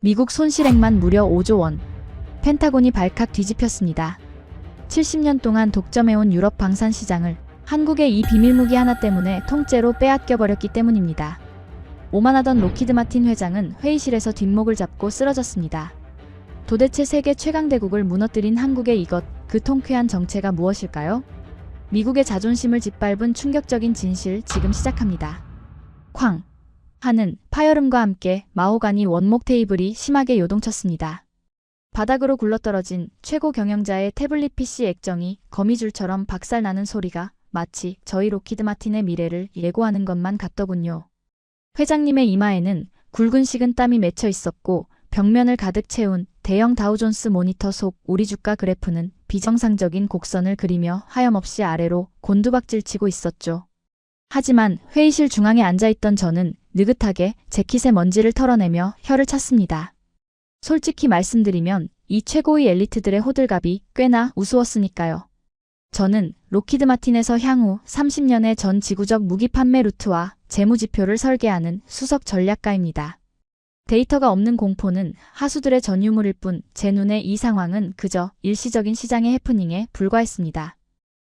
미국 손실액만 무려 5조 원. 펜타곤이 발칵 뒤집혔습니다. 70년 동안 독점해온 유럽 방산 시장을 한국의 이 비밀무기 하나 때문에 통째로 빼앗겨버렸기 때문입니다. 오만하던 로키드 마틴 회장은 회의실에서 뒷목을 잡고 쓰러졌습니다. 도대체 세계 최강대국을 무너뜨린 한국의 이것, 그 통쾌한 정체가 무엇일까요? 미국의 자존심을 짓밟은 충격적인 진실 지금 시작합니다. 쾅! 하는 파열음과 함께 마호가니 원목 테이블이 심하게 요동쳤습니다. 바닥으로 굴러떨어진 최고 경영자의 태블릿 PC 액정이 거미줄처럼 박살나는 소리가 마치 저희 로키드 마틴의 미래를 예고하는 것만 같더군요. 회장님의 이마에는 굵은 식은 땀이 맺혀 있었고 벽면을 가득 채운 대형 다우존스 모니터 속 우리 주가 그래프는 비정상적인 곡선을 그리며 하염없이 아래로 곤두박질치고 있었죠. 하지만 회의실 중앙에 앉아있던 저는 느긋하게 재킷의 먼지를 털어내며 혀를 찼습니다. 솔직히 말씀드리면 이 최고의 엘리트들의 호들갑이 꽤나 우스웠으니까요. 저는 로키드 마틴에서 향후 30년의 전 지구적 무기 판매 루트와 재무지표를 설계하는 수석 전략가입니다. 데이터가 없는 공포는 하수들의 전유물일 뿐 제 눈에 이 상황은 그저 일시적인 시장의 해프닝에 불과했습니다.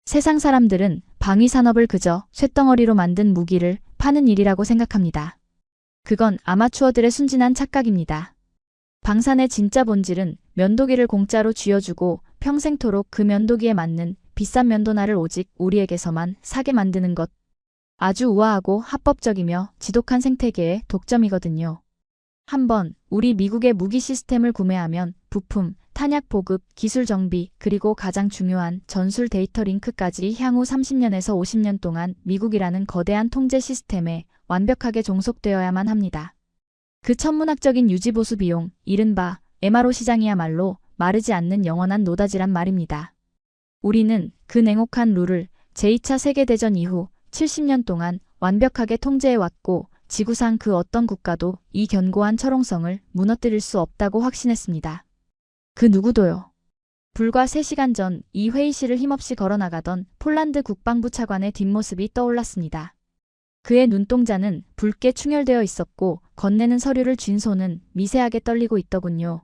세상 사람들은 방위산업을 그저 쇳덩어리로 만든 무기를 파는 일이라고 생각합니다. 그건 아마추어들의 순진한 착각입니다. 방산의 진짜 본질은 면도기를 공짜로 쥐어주고 평생토록 그 면도기에 맞는 비싼 면도날을 오직 우리에게서만 사게 만드는 것. 아주 우아하고 합법적이며 지독한 생태계의 독점이거든요. 한번 우리 미국의 무기 시스템을 구매하면 부품, 탄약 보급, 기술 정비, 그리고 가장 중요한 전술 데이터 링크까지 향후 30년에서 50년 동안 미국이라는 거대한 통제 시스템에 완벽하게 종속되어야만 합니다. 그 천문학적인 유지보수 비용, 이른바 MRO 시장이야말로 마르지 않는 영원한 노다지란 말입니다. 우리는 그 냉혹한 룰을 제2차 세계대전 이후 70년 동안 완벽하게 통제해왔고 지구상 그 어떤 국가도 이 견고한 철옹성을 무너뜨릴 수 없다고 확신했습니다. 그 누구도요. 불과 3시간 전 이 회의실을 힘없이 걸어나가던 폴란드 국방부 차관의 뒷모습이 떠올랐습니다. 그의 눈동자는 붉게 충혈되어 있었고 건네는 서류를 쥔 손은 미세하게 떨리고 있더군요.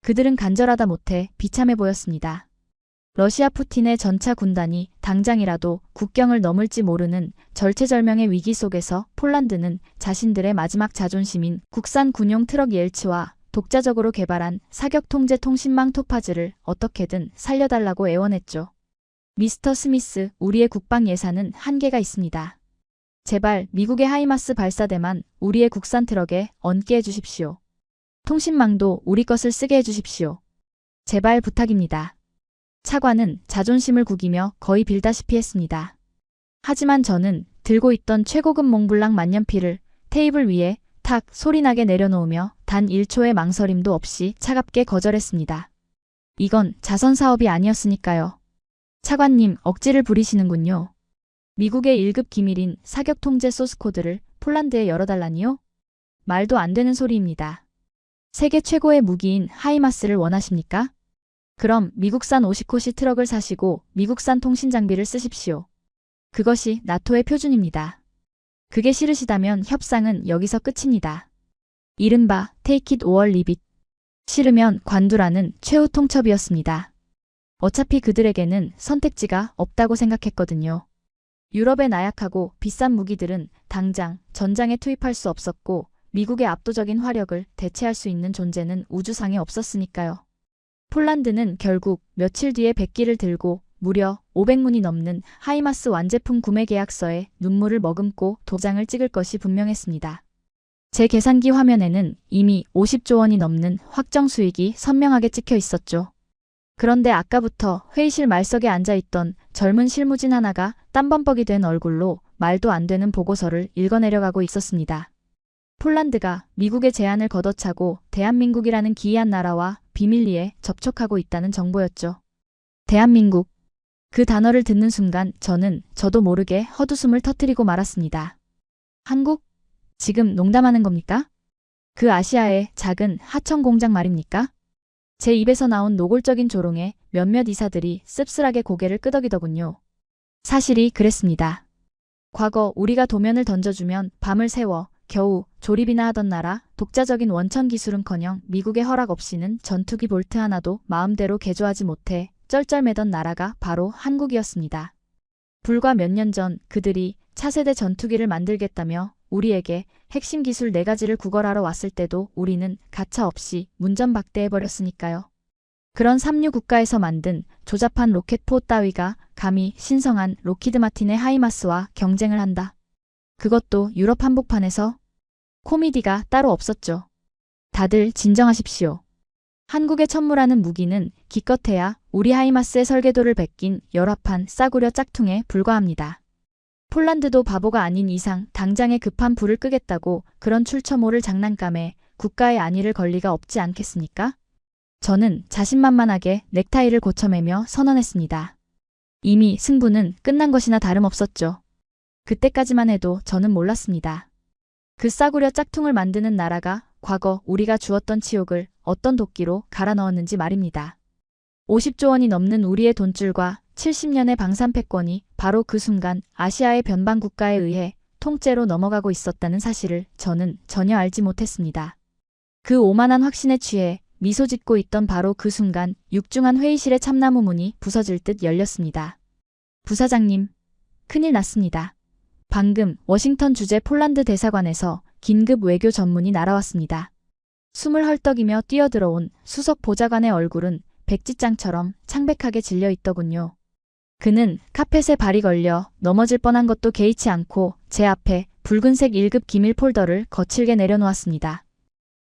그들은 간절하다 못해 비참해 보였습니다. 러시아 푸틴의 전차 군단이 당장이라도 국경을 넘을지 모르는 절체절명의 위기 속에서 폴란드는 자신들의 마지막 자존심인 국산 군용 트럭 옐츠와 독자적으로 개발한 사격 통제 통신망 토파즈를 어떻게든 살려달라고 애원했죠. 미스터 스미스, 우리의 국방 예산은 한계가 있습니다. 제발 미국의 하이마스 발사대만 우리의 국산 트럭에 얹게 해주십시오. 통신망도 우리 것을 쓰게 해주십시오. 제발 부탁입니다. 차관은 자존심을 구기며 거의 빌다시피 했습니다. 하지만 저는 들고 있던 최고급 몽블랑 만년필을 테이블 위에 탁 소리나게 내려놓으며 단 1초의 망설임도 없이 차갑게 거절했습니다. 이건 자선사업이 아니었으니까요. 차관님, 억지를 부리시는군요. 미국의 1급 기밀인 사격 통제 소스코드를 폴란드에 열어달라니요? 말도 안 되는 소리입니다. 세계 최고의 무기인 하이마스를 원하십니까? 그럼 미국산 오시코시 트럭을 사시고 미국산 통신 장비를 쓰십시오. 그것이 나토의 표준입니다. 그게 싫으시다면 협상은 여기서 끝입니다. 이른바 take it or leave it. 싫으면 관두라는 최후 통첩이었습니다. 어차피 그들에게는 선택지가 없다고 생각했거든요. 유럽의 나약하고 비싼 무기들은 당장 전장에 투입할 수 없었고 미국의 압도적인 화력을 대체할 수 있는 존재는 우주상에 없었으니까요. 폴란드는 결국 며칠 뒤에 백기를 들고 무려 500문이 넘는 하이마스 완제품 구매 계약서에 눈물을 머금고 도장을 찍을 것이 분명했습니다. 제 계산기 화면에는 이미 50조 원이 넘는 확정 수익이 선명하게 찍혀 있었죠. 그런데 아까부터 회의실 말석에 앉아있던 젊은 실무진 하나가 땀범벅이 된 얼굴로 말도 안 되는 보고서를 읽어내려가고 있었습니다. 폴란드가 미국의 제안을 걷어차고 대한민국이라는 기이한 나라와 비밀리에 접촉하고 있다는 정보였죠. 대한민국. 그 단어를 듣는 순간 저도 모르게 헛웃음을 터뜨리고 말았습니다. 한국? 지금 농담하는 겁니까? 그 아시아의 작은 하청 공장 말입니까? 제 입에서 나온 노골적인 조롱에 몇몇 이사들이 씁쓸하게 고개를 끄덕이더군요. 사실이 그랬습니다. 과거 우리가 도면을 던져주면 밤을 새워 겨우 조립이나 하던 나라 독자적인 원천 기술은커녕 미국의 허락 없이는 전투기 볼트 하나도 마음대로 개조하지 못해 쩔쩔매던 나라가 바로 한국이었습니다. 불과 몇 년 전 그들이 차세대 전투기를 만들겠다며 우리에게 핵심 기술 4가지를 구걸하러 왔을 때도 우리는 가차없이 문전박대해버렸으니까요. 그런 삼류 국가에서 만든 조잡한 로켓포 따위가 감히 신성한 로키드 마틴의 하이마스와 경쟁을 한다. 그것도 유럽 한복판에서? 코미디가 따로 없었죠. 다들 진정하십시오. 한국의 천무라는 무기는 기껏해야 우리 하이마스의 설계도를 베낀 열화판 싸구려 짝퉁에 불과합니다. 폴란드도 바보가 아닌 이상 당장에 급한 불을 끄겠다고 그런 출처모를 장난감에 국가의 안위를 걸 리가 없지 않겠습니까? 저는 자신만만하게 넥타이를 고쳐매며 선언했습니다. 이미 승부는 끝난 것이나 다름없었죠. 그때까지만 해도 저는 몰랐습니다. 그 싸구려 짝퉁을 만드는 나라가 과거 우리가 주었던 치욕을 어떤 도끼로 갈아 넣었는지 말입니다. 50조 원이 넘는 우리의 돈줄과 70년의 방산 패권이 바로 그 순간 아시아의 변방 국가에 의해 통째로 넘어가고 있었다는 사실을 저는 전혀 알지 못했습니다. 그 오만한 확신에 취해 미소 짓고 있던 바로 그 순간 육중한 회의실의 참나무 문이 부서질 듯 열렸습니다. 부사장님, 큰일 났습니다. 방금 워싱턴 주재 폴란드 대사관에서 긴급 외교 전문이 날아왔습니다. 숨을 헐떡이며 뛰어들어온 수석 보좌관의 얼굴은 백지장처럼 창백하게 질려 있더군요. 그는 카펫에 발이 걸려 넘어질 뻔한 것도 개의치 않고 제 앞에 붉은색 1급 기밀 폴더를 거칠게 내려놓았습니다.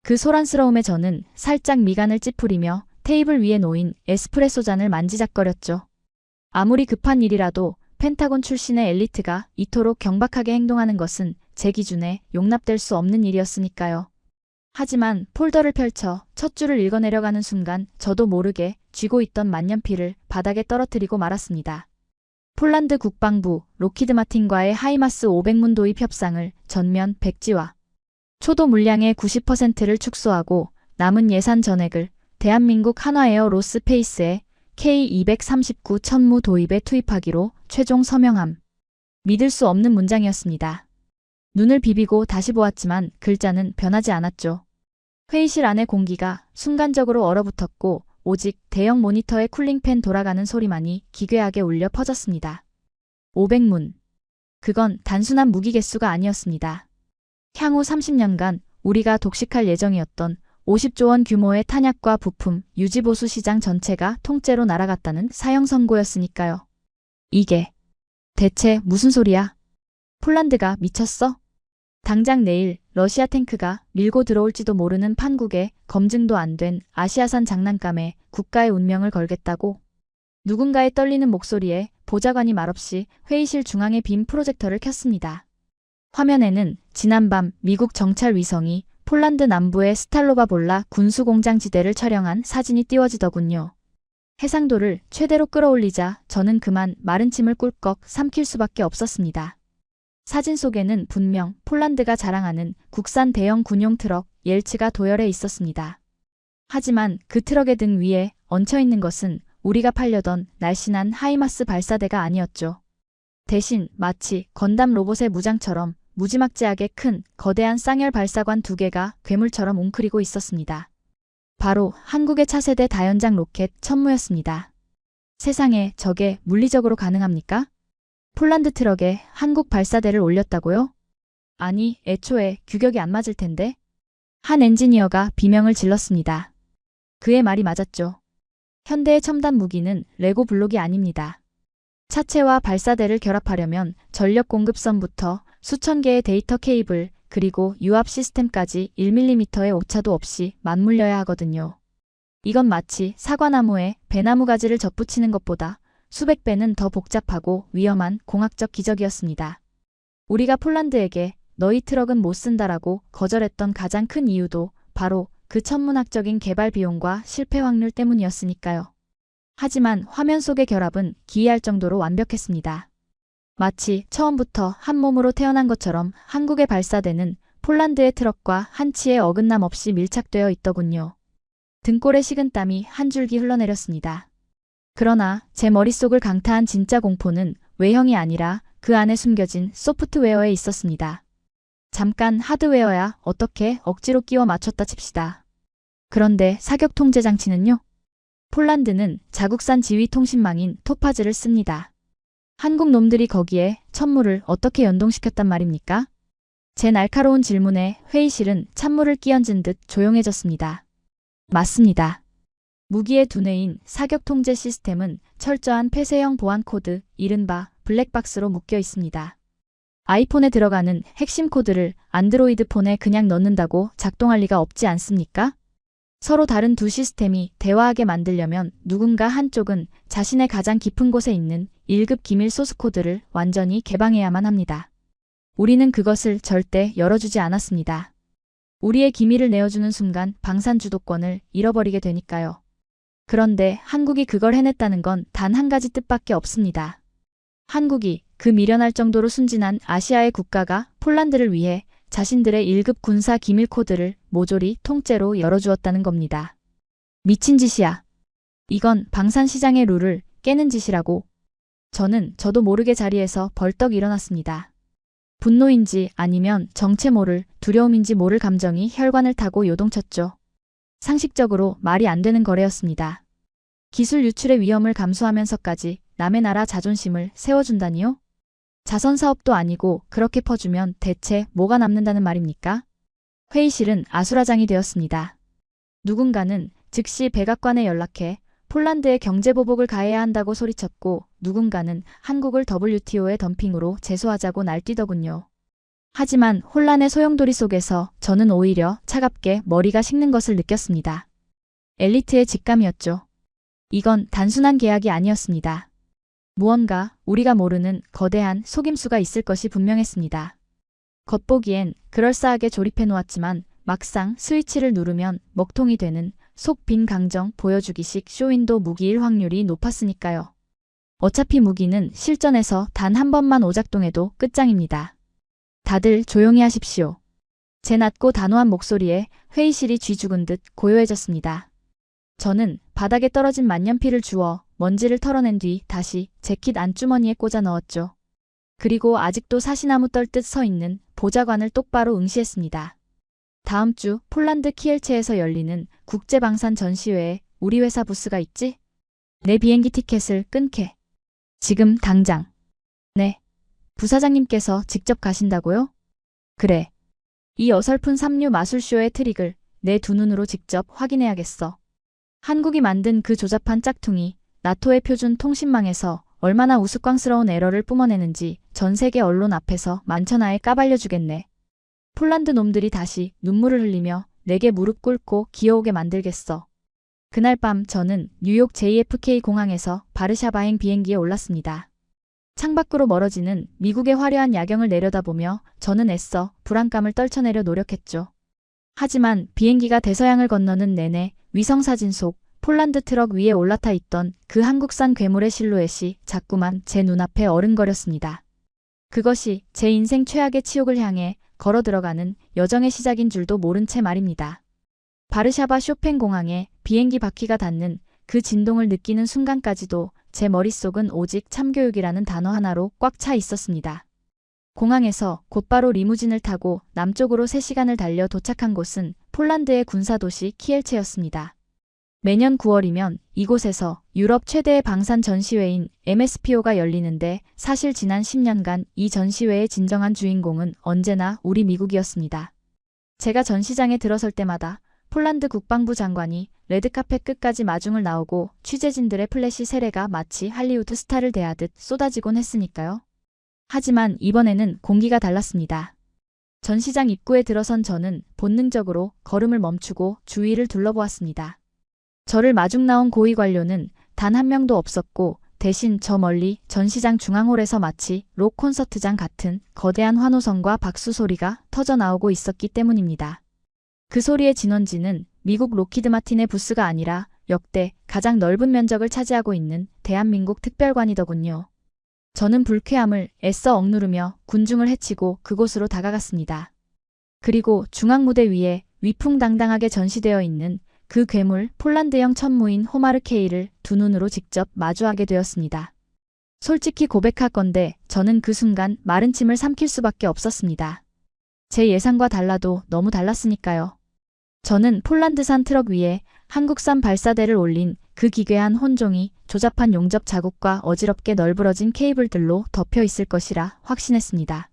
그 소란스러움에 저는 살짝 미간을 찌푸리며 테이블 위에 놓인 에스프레소 잔을 만지작거렸죠. 아무리 급한 일이라도 펜타곤 출신의 엘리트가 이토록 경박하게 행동하는 것은 제 기준에 용납될 수 없는 일이었으니까요. 하지만 폴더를 펼쳐 첫 줄을 읽어내려가는 순간 저도 모르게 쥐고 있던 만년필을 바닥에 떨어뜨리고 말았습니다. 폴란드 국방부 로키드 마틴과의 하이마스 500문 도입 협상을 전면 백지화. 초도 물량의 90%를 축소하고 남은 예산 전액을 대한민국 한화에어 로스페이스의 K239 천무 도입에 투입하기로 최종 서명함. 믿을 수 없는 문장이었습니다. 눈을 비비고 다시 보았지만 글자는 변하지 않았죠. 회의실 안의 공기가 순간적으로 얼어붙었고 오직 대형 모니터의 쿨링팬 돌아가는 소리만이 기괴하게 울려 퍼졌습니다. 500문. 그건 단순한 무기 개수가 아니었습니다. 향후 30년간 우리가 독식할 예정이었던 50조 원 규모의 탄약과 부품, 유지보수 시장 전체가 통째로 날아갔다는 사형 선고였으니까요. 이게 대체 무슨 소리야? 폴란드가 미쳤어? 당장 내일 러시아 탱크가 밀고 들어올지도 모르는 판국에 검증도 안 된 아시아산 장난감에 국가의 운명을 걸겠다고? 누군가의 떨리는 목소리에 보좌관이 말없이 회의실 중앙에 빔 프로젝터를 켰습니다. 화면에는 지난밤 미국 정찰 위성이 폴란드 남부의 스탈로바볼라 군수공장 지대를 촬영한 사진이 띄워지더군요. 해상도를 최대로 끌어올리자 저는 그만 마른 침을 꿀꺽 삼킬 수밖에 없었습니다. 사진 속에는 분명 폴란드가 자랑하는 국산 대형 군용 트럭 옐츠가 도열해 있었습니다. 하지만 그 트럭의 등 위에 얹혀있는 것은 우리가 팔려던 날씬한 하이마스 발사대가 아니었죠. 대신 마치 건담 로봇의 무장처럼 무지막지하게 큰 거대한 쌍열 발사관 2개가 괴물처럼 웅크리고 있었습니다. 바로 한국의 차세대 다연장 로켓 천무였습니다. 세상에 저게 물리적으로 가능합니까? 폴란드 트럭에 한국 발사대를 올렸다고요? 아니, 애초에 규격이 안 맞을 텐데? 한 엔지니어가 비명을 질렀습니다. 그의 말이 맞았죠. 현대의 첨단 무기는 레고 블록이 아닙니다. 차체와 발사대를 결합하려면 전력 공급선부터 수천 개의 데이터 케이블 그리고 유압 시스템까지 1mm의 오차도 없이 맞물려야 하거든요. 이건 마치 사과나무에 배나무 가지를 접붙이는 것보다 수백 배는 더 복잡하고 위험한 공학적 기적이었습니다. 우리가 폴란드에게 너희 트럭은 못 쓴다라고 거절했던 가장 큰 이유도 바로 그 천문학적인 개발 비용과 실패 확률 때문이었으니까요. 하지만 화면 속의 결합은 기이할 정도로 완벽했습니다. 마치 처음부터 한 몸으로 태어난 것처럼 한국의 발사대는 폴란드의 트럭과 한치의 어긋남 없이 밀착되어 있더군요. 등골에 식은땀이 한 줄기 흘러내렸습니다. 그러나 제 머릿속을 강타한 진짜 공포는 외형이 아니라 그 안에 숨겨진 소프트웨어에 있었습니다. 잠깐 하드웨어야 어떻게 억지로 끼워 맞췄다 칩시다. 그런데 사격 통제 장치는요? 폴란드는 자국산 지휘 통신망인 토파즈를 씁니다. 한국 놈들이 거기에 천물을 어떻게 연동시켰단 말입니까? 제 날카로운 질문에 회의실은 찬물을 끼얹은 듯 조용해졌습니다. 맞습니다. 무기의 두뇌인 사격 통제 시스템은 철저한 폐쇄형 보안 코드, 이른바 블랙박스로 묶여 있습니다. 아이폰에 들어가는 핵심 코드를 안드로이드 폰에 그냥 넣는다고 작동할 리가 없지 않습니까? 서로 다른 두 시스템이 대화하게 만들려면 누군가 한쪽은 자신의 가장 깊은 곳에 있는 1급 기밀 소스 코드를 완전히 개방해야만 합니다. 우리는 그것을 절대 열어주지 않았습니다. 우리의 기밀을 내어주는 순간 방산 주도권을 잃어버리게 되니까요. 그런데 한국이 그걸 해냈다는 건 단 한 가지 뜻밖에 없습니다. 한국이 그 미련할 정도로 순진한 아시아의 국가가 폴란드를 위해 자신들의 1급 군사 기밀 코드를 모조리 통째로 열어주었다는 겁니다. 미친 짓이야. 이건 방산시장의 룰을 깨는 짓이라고. 저도 모르게 자리에서 벌떡 일어났습니다. 분노인지 아니면 정체 모를 두려움인지 모를 감정이 혈관을 타고 요동쳤죠. 상식적으로 말이 안 되는 거래였습니다. 기술 유출의 위험을 감수하면서까지 남의 나라 자존심을 세워준다니요? 자선사업도 아니고 그렇게 퍼주면 대체 뭐가 남는다는 말입니까? 회의실은 아수라장이 되었습니다. 누군가는 즉시 백악관에 연락해 폴란드에 경제보복을 가해야 한다고 소리쳤고 누군가는 한국을 WTO의 덤핑으로 제소하자고 날뛰더군요. 하지만 혼란의 소용돌이 속에서 저는 오히려 차갑게 머리가 식는 것을 느꼈습니다. 엘리트의 직감이었죠. 이건 단순한 계약이 아니었습니다. 무언가 우리가 모르는 거대한 속임수가 있을 것이 분명했습니다. 겉보기엔 그럴싸하게 조립해 놓았지만 막상 스위치를 누르면 먹통이 되는 속 빈 강정 보여주기식 쇼윈도 무기일 확률이 높았으니까요. 어차피 무기는 실전에서 단 한 번만 오작동해도 끝장입니다. 다들 조용히 하십시오. 제 낮고 단호한 목소리에 회의실이 쥐 죽은 듯 고요해졌습니다. 저는 바닥에 떨어진 만년필을 주워 먼지를 털어낸 뒤 다시 재킷 안주머니에 꽂아 넣었죠. 그리고 아직도 사시나무 떨듯 서 있는 보좌관을 똑바로 응시했습니다. 다음 주 폴란드 키엘체에서 열리는 국제방산 전시회에 우리 회사 부스가 있지? 내 비행기 티켓을 끊게. 지금 당장. 네. 부사장님께서 직접 가신다고요? 그래. 이 어설픈 삼류 마술쇼의 트릭을 내 두 눈으로 직접 확인해야겠어. 한국이 만든 그 조잡한 짝퉁이 나토의 표준 통신망에서 얼마나 우스꽝스러운 에러를 뿜어내는지 전 세계 언론 앞에서 만천하에 까발려주겠네. 폴란드 놈들이 다시 눈물을 흘리며 내게 무릎 꿇고 기어오게 만들겠어. 그날 밤 저는 뉴욕 JFK 공항에서 바르샤바행 비행기에 올랐습니다. 창밖으로 멀어지는 미국의 화려한 야경을 내려다보며 저는 애써 불안감을 떨쳐내려 노력했죠. 하지만 비행기가 대서양을 건너는 내내 위성사진 속 폴란드 트럭 위에 올라타 있던 그 한국산 괴물의 실루엣이 자꾸만 제 눈앞에 어른거렸습니다. 그것이 제 인생 최악의 치욕을 향해 걸어 들어가는 여정의 시작인 줄도 모른 채 말입니다. 바르샤바 쇼팽 공항에 비행기 바퀴가 닿는 그 진동을 느끼는 순간까지도 제 머릿속은 오직 참교육이라는 단어 하나로 꽉 차 있었습니다. 공항에서 곧바로 리무진을 타고 남쪽으로 3시간을 달려 도착한 곳은 폴란드의 군사도시 키엘체였습니다. 매년 9월이면 이곳에서 유럽 최대의 방산 전시회인 MSPO가 열리는데 사실 지난 10년간 이 전시회의 진정한 주인공은 언제나 우리 미국이었습니다. 제가 전시장에 들어설 때마다 폴란드 국방부 장관이 레드카펫 끝까지 마중을 나오고 취재진들의 플래시 세례가 마치 할리우드 스타를 대하듯 쏟아지곤 했으니까요. 하지만 이번에는 공기가 달랐습니다. 전시장 입구에 들어선 저는 본능적으로 걸음을 멈추고 주위를 둘러보았습니다. 저를 마중 나온 고위 관료는 단 한 명도 없었고 대신 저 멀리 전시장 중앙홀에서 마치 록 콘서트장 같은 거대한 환호성과 박수 소리가 터져 나오고 있었기 때문입니다. 그 소리의 진원지는 미국 로키드 마틴의 부스가 아니라 역대 가장 넓은 면적을 차지하고 있는 대한민국 특별관이더군요. 저는 불쾌함을 애써 억누르며 군중을 헤치고 그곳으로 다가갔습니다. 그리고 중앙무대 위에 위풍당당하게 전시되어 있는 그 괴물 폴란드형 천무인 호마르케이를 두 눈으로 직접 마주하게 되었습니다. 솔직히 고백할 건데 저는 그 순간 마른 침을 삼킬 수밖에 없었습니다. 제 예상과 달라도 너무 달랐으니까요. 저는 폴란드산 트럭 위에 한국산 발사대를 올린 그 기괴한 혼종이 조잡한 용접 자국과 어지럽게 널브러진 케이블들로 덮여 있을 것이라 확신했습니다.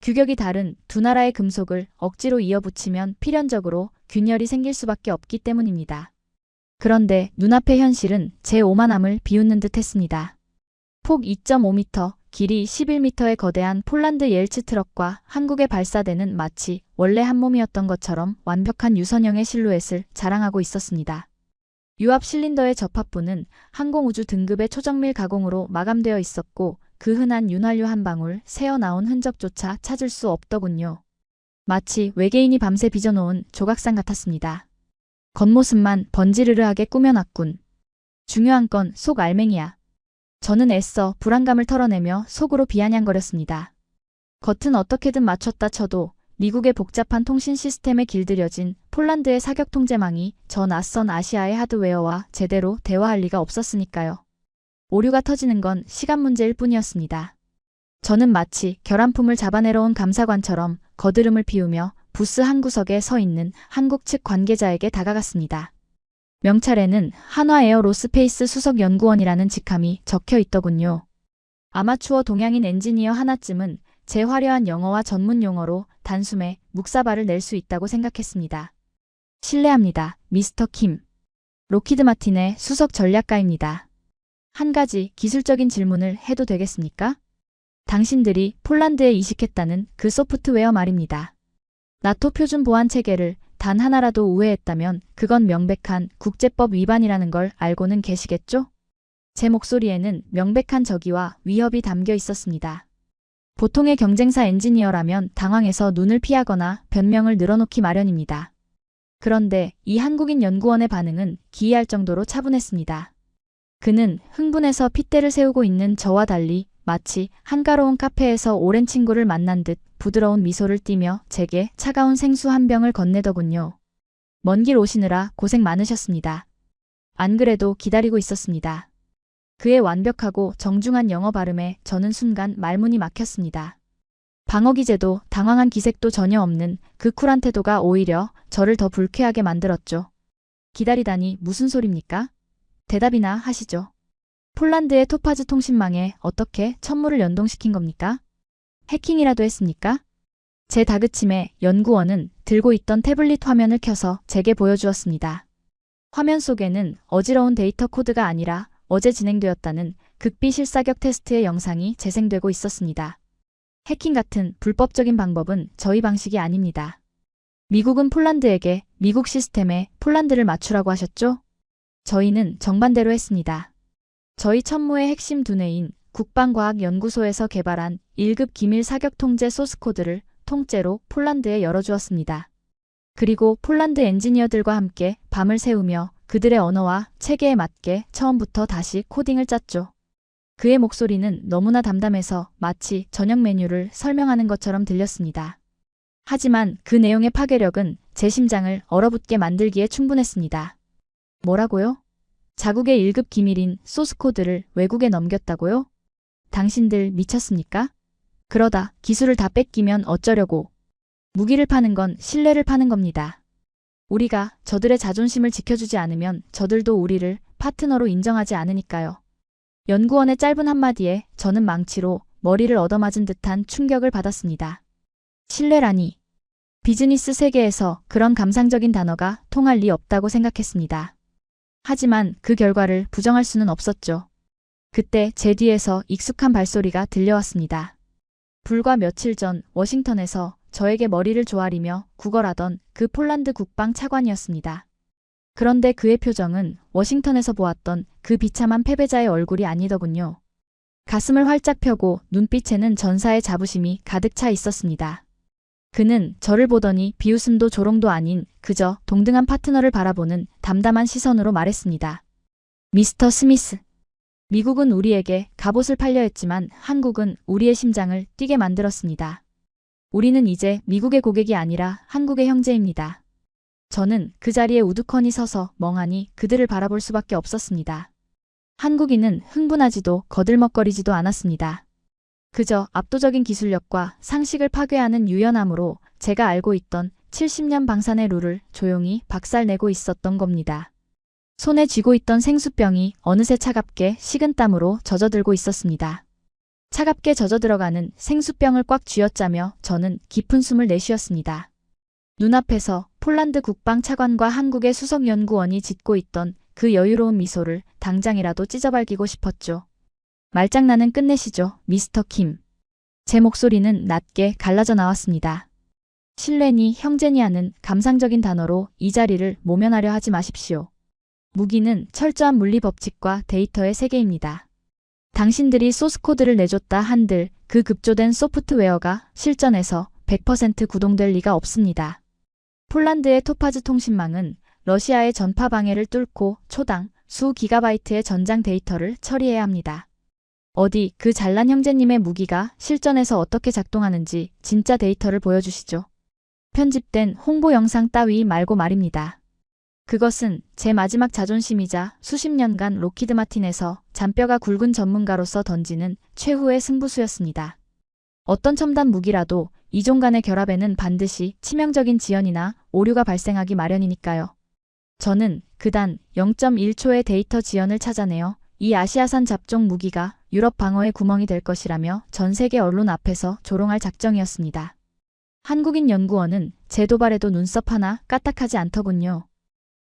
규격이 다른 두 나라의 금속을 억지로 이어붙이면 필연적으로 균열이 생길 수밖에 없기 때문입니다. 그런데 눈앞의 현실은 제 오만함을 비웃는 듯 했습니다. 폭 2.5m, 길이 11m의 거대한 폴란드 옐츠 트럭과 한국의 발사대는 마치 원래 한 몸이었던 것처럼 완벽한 유선형의 실루엣을 자랑하고 있었습니다. 유압 실린더의 접합부는 항공우주 등급의 초정밀 가공으로 마감되어 있었고 그 흔한 윤활유 한 방울 새어나온 흔적조차 찾을 수 없더군요. 마치 외계인이 밤새 빚어놓은 조각상 같았습니다. 겉모습만 번지르르하게 꾸며놨군. 중요한 건 속 알맹이야. 저는 애써 불안감을 털어내며 속으로 비아냥거렸습니다. 겉은 어떻게든 맞췄다 쳐도 미국의 복잡한 통신 시스템에 길들여진 폴란드의 사격 통제망이 저 낯선 아시아의 하드웨어와 제대로 대화할 리가 없었으니까요. 오류가 터지는 건 시간 문제일 뿐이었습니다. 저는 마치 결함품을 잡아내러 온 감사관처럼 거드름을 피우며 부스 한 구석에 서 있는 한국 측 관계자에게 다가갔습니다. 명찰에는 한화에어로스페이스 수석연구원이라는 직함이 적혀 있더군요. 아마추어 동양인 엔지니어 하나쯤은 제 화려한 영어와 전문 용어로 단숨에 묵사발을 낼 수 있다고 생각했습니다. 실례합니다, 미스터 킴. 로키드 마틴의 수석 전략가입니다. 한 가지 기술적인 질문을 해도 되겠습니까? 당신들이 폴란드에 이식했다는 그 소프트웨어 말입니다. 나토 표준 보안 체계를 단 하나라도 우회했다면 그건 명백한 국제법 위반이라는 걸 알고는 계시겠죠? 제 목소리에는 명백한 적의와 위협이 담겨 있었습니다. 보통의 경쟁사 엔지니어라면 당황해서 눈을 피하거나 변명을 늘어놓기 마련입니다. 그런데 이 한국인 연구원의 반응은 기이할 정도로 차분했습니다. 그는 흥분해서 핏대를 세우고 있는 저와 달리 마치 한가로운 카페에서 오랜 친구를 만난 듯 부드러운 미소를 띠며 제게 차가운 생수 한 병을 건네더군요. 먼 길 오시느라 고생 많으셨습니다. 안 그래도 기다리고 있었습니다. 그의 완벽하고 정중한 영어 발음에 저는 순간 말문이 막혔습니다. 방어 기제도 당황한 기색도 전혀 없는 그 쿨한 태도가 오히려 저를 더 불쾌하게 만들었죠. 기다리다니 무슨 소립니까? 대답이나 하시죠. 폴란드의 토파즈 통신망에 어떻게 천무를 연동시킨 겁니까? 해킹이라도 했습니까? 제 다그침에 연구원은 들고 있던 태블릿 화면을 켜서 제게 보여주었습니다. 화면 속에는 어지러운 데이터 코드가 아니라 어제 진행되었다는 극비 실사격 테스트의 영상이 재생되고 있었습니다. 해킹 같은 불법적인 방법은 저희 방식이 아닙니다. 미국은 폴란드에게 미국 시스템에 폴란드를 맞추라고 하셨죠? 저희는 정반대로 했습니다. 저희 천무의 핵심 두뇌인 국방과학연구소에서 개발한 1급 기밀 사격 통제 소스코드를 통째로 폴란드에 열어주었습니다. 그리고 폴란드 엔지니어들과 함께 밤을 새우며 그들의 언어와 체계에 맞게 처음부터 다시 코딩을 짰죠. 그의 목소리는 너무나 담담해서 마치 저녁 메뉴를 설명하는 것처럼 들렸습니다. 하지만 그 내용의 파괴력은 제 심장을 얼어붙게 만들기에 충분했습니다. 뭐라고요? 자국의 1급 기밀인 소스코드를 외국에 넘겼다고요? 당신들 미쳤습니까? 그러다 기술을 다 뺏기면 어쩌려고. 무기를 파는 건 신뢰를 파는 겁니다. 우리가 저들의 자존심을 지켜주지 않으면 저들도 우리를 파트너로 인정하지 않으니까요. 연구원의 짧은 한마디에 저는 망치로 머리를 얻어맞은 듯한 충격을 받았습니다. 신뢰라니. 비즈니스 세계에서 그런 감상적인 단어가 통할 리 없다고 생각했습니다. 하지만 그 결과를 부정할 수는 없었죠. 그때 제 뒤에서 익숙한 발소리가 들려왔습니다. 불과 며칠 전 워싱턴에서 저에게 머리를 조아리며 구걸하던 그 폴란드 국방 차관이었습니다. 그런데 그의 표정은 워싱턴에서 보았던 그 비참한 패배자의 얼굴이 아니더군요. 가슴을 활짝 펴고 눈빛에는 전사의 자부심이 가득 차 있었습니다. 그는 저를 보더니 비웃음도 조롱도 아닌 그저 동등한 파트너를 바라보는 담담한 시선으로 말했습니다. 미스터 스미스. 미국은 우리에게 갑옷을 팔려 했지만 한국은 우리의 심장을 뛰게 만들었습니다. 우리는 이제 미국의 고객이 아니라 한국의 형제입니다. 저는 그 자리에 우두커니 서서 멍하니 그들을 바라볼 수밖에 없었습니다. 한국인은 흥분하지도 거들먹거리지도 않았습니다. 그저 압도적인 기술력과 상식을 파괴하는 유연함으로 제가 알고 있던 70년 방산의 룰을 조용히 박살내고 있었던 겁니다. 손에 쥐고 있던 생수병이 어느새 차갑게 식은땀으로 젖어들고 있었습니다. 차갑게 젖어들어가는 생수병을 꽉 쥐어짜며 저는 깊은 숨을 내쉬었습니다. 눈앞에서 폴란드 국방차관과 한국의 수석연구원이 짓고 있던 그 여유로운 미소를 당장이라도 찢어발기고 싶었죠. 말장난은 끝내시죠, 미스터 킴. 제 목소리는 낮게 갈라져 나왔습니다. 신뢰니 형제니 하는 감상적인 단어로 이 자리를 모면하려 하지 마십시오. 무기는 철저한 물리 법칙과 데이터의 세계입니다. 당신들이 소스코드를 내줬다 한들 그 급조된 소프트웨어가 실전에서 100% 구동될 리가 없습니다. 폴란드의 토파즈 통신망은 러시아의 전파 방해를 뚫고 초당 수 기가바이트의 전장 데이터를 처리해야 합니다. 어디 그 잘난 형제님의 무기가 실전에서 어떻게 작동하는지 진짜 데이터를 보여주시죠. 편집된 홍보 영상 따위 말고 말입니다. 그것은 제 마지막 자존심이자 수십 년간 록히드 마틴에서 잔뼈가 굵은 전문가로서 던지는 최후의 승부수였습니다. 어떤 첨단 무기라도 이종 간의 결합에는 반드시 치명적인 지연이나 오류가 발생하기 마련이니까요. 저는 그단 0.1초의 데이터 지연을 찾아내어 이 아시아산 잡종 무기가 유럽 방어의 구멍이 될 것이라며 전 세계 언론 앞에서 조롱할 작정이었습니다. 한국인 연구원은 제 도발에도 눈썹 하나 까딱하지 않더군요.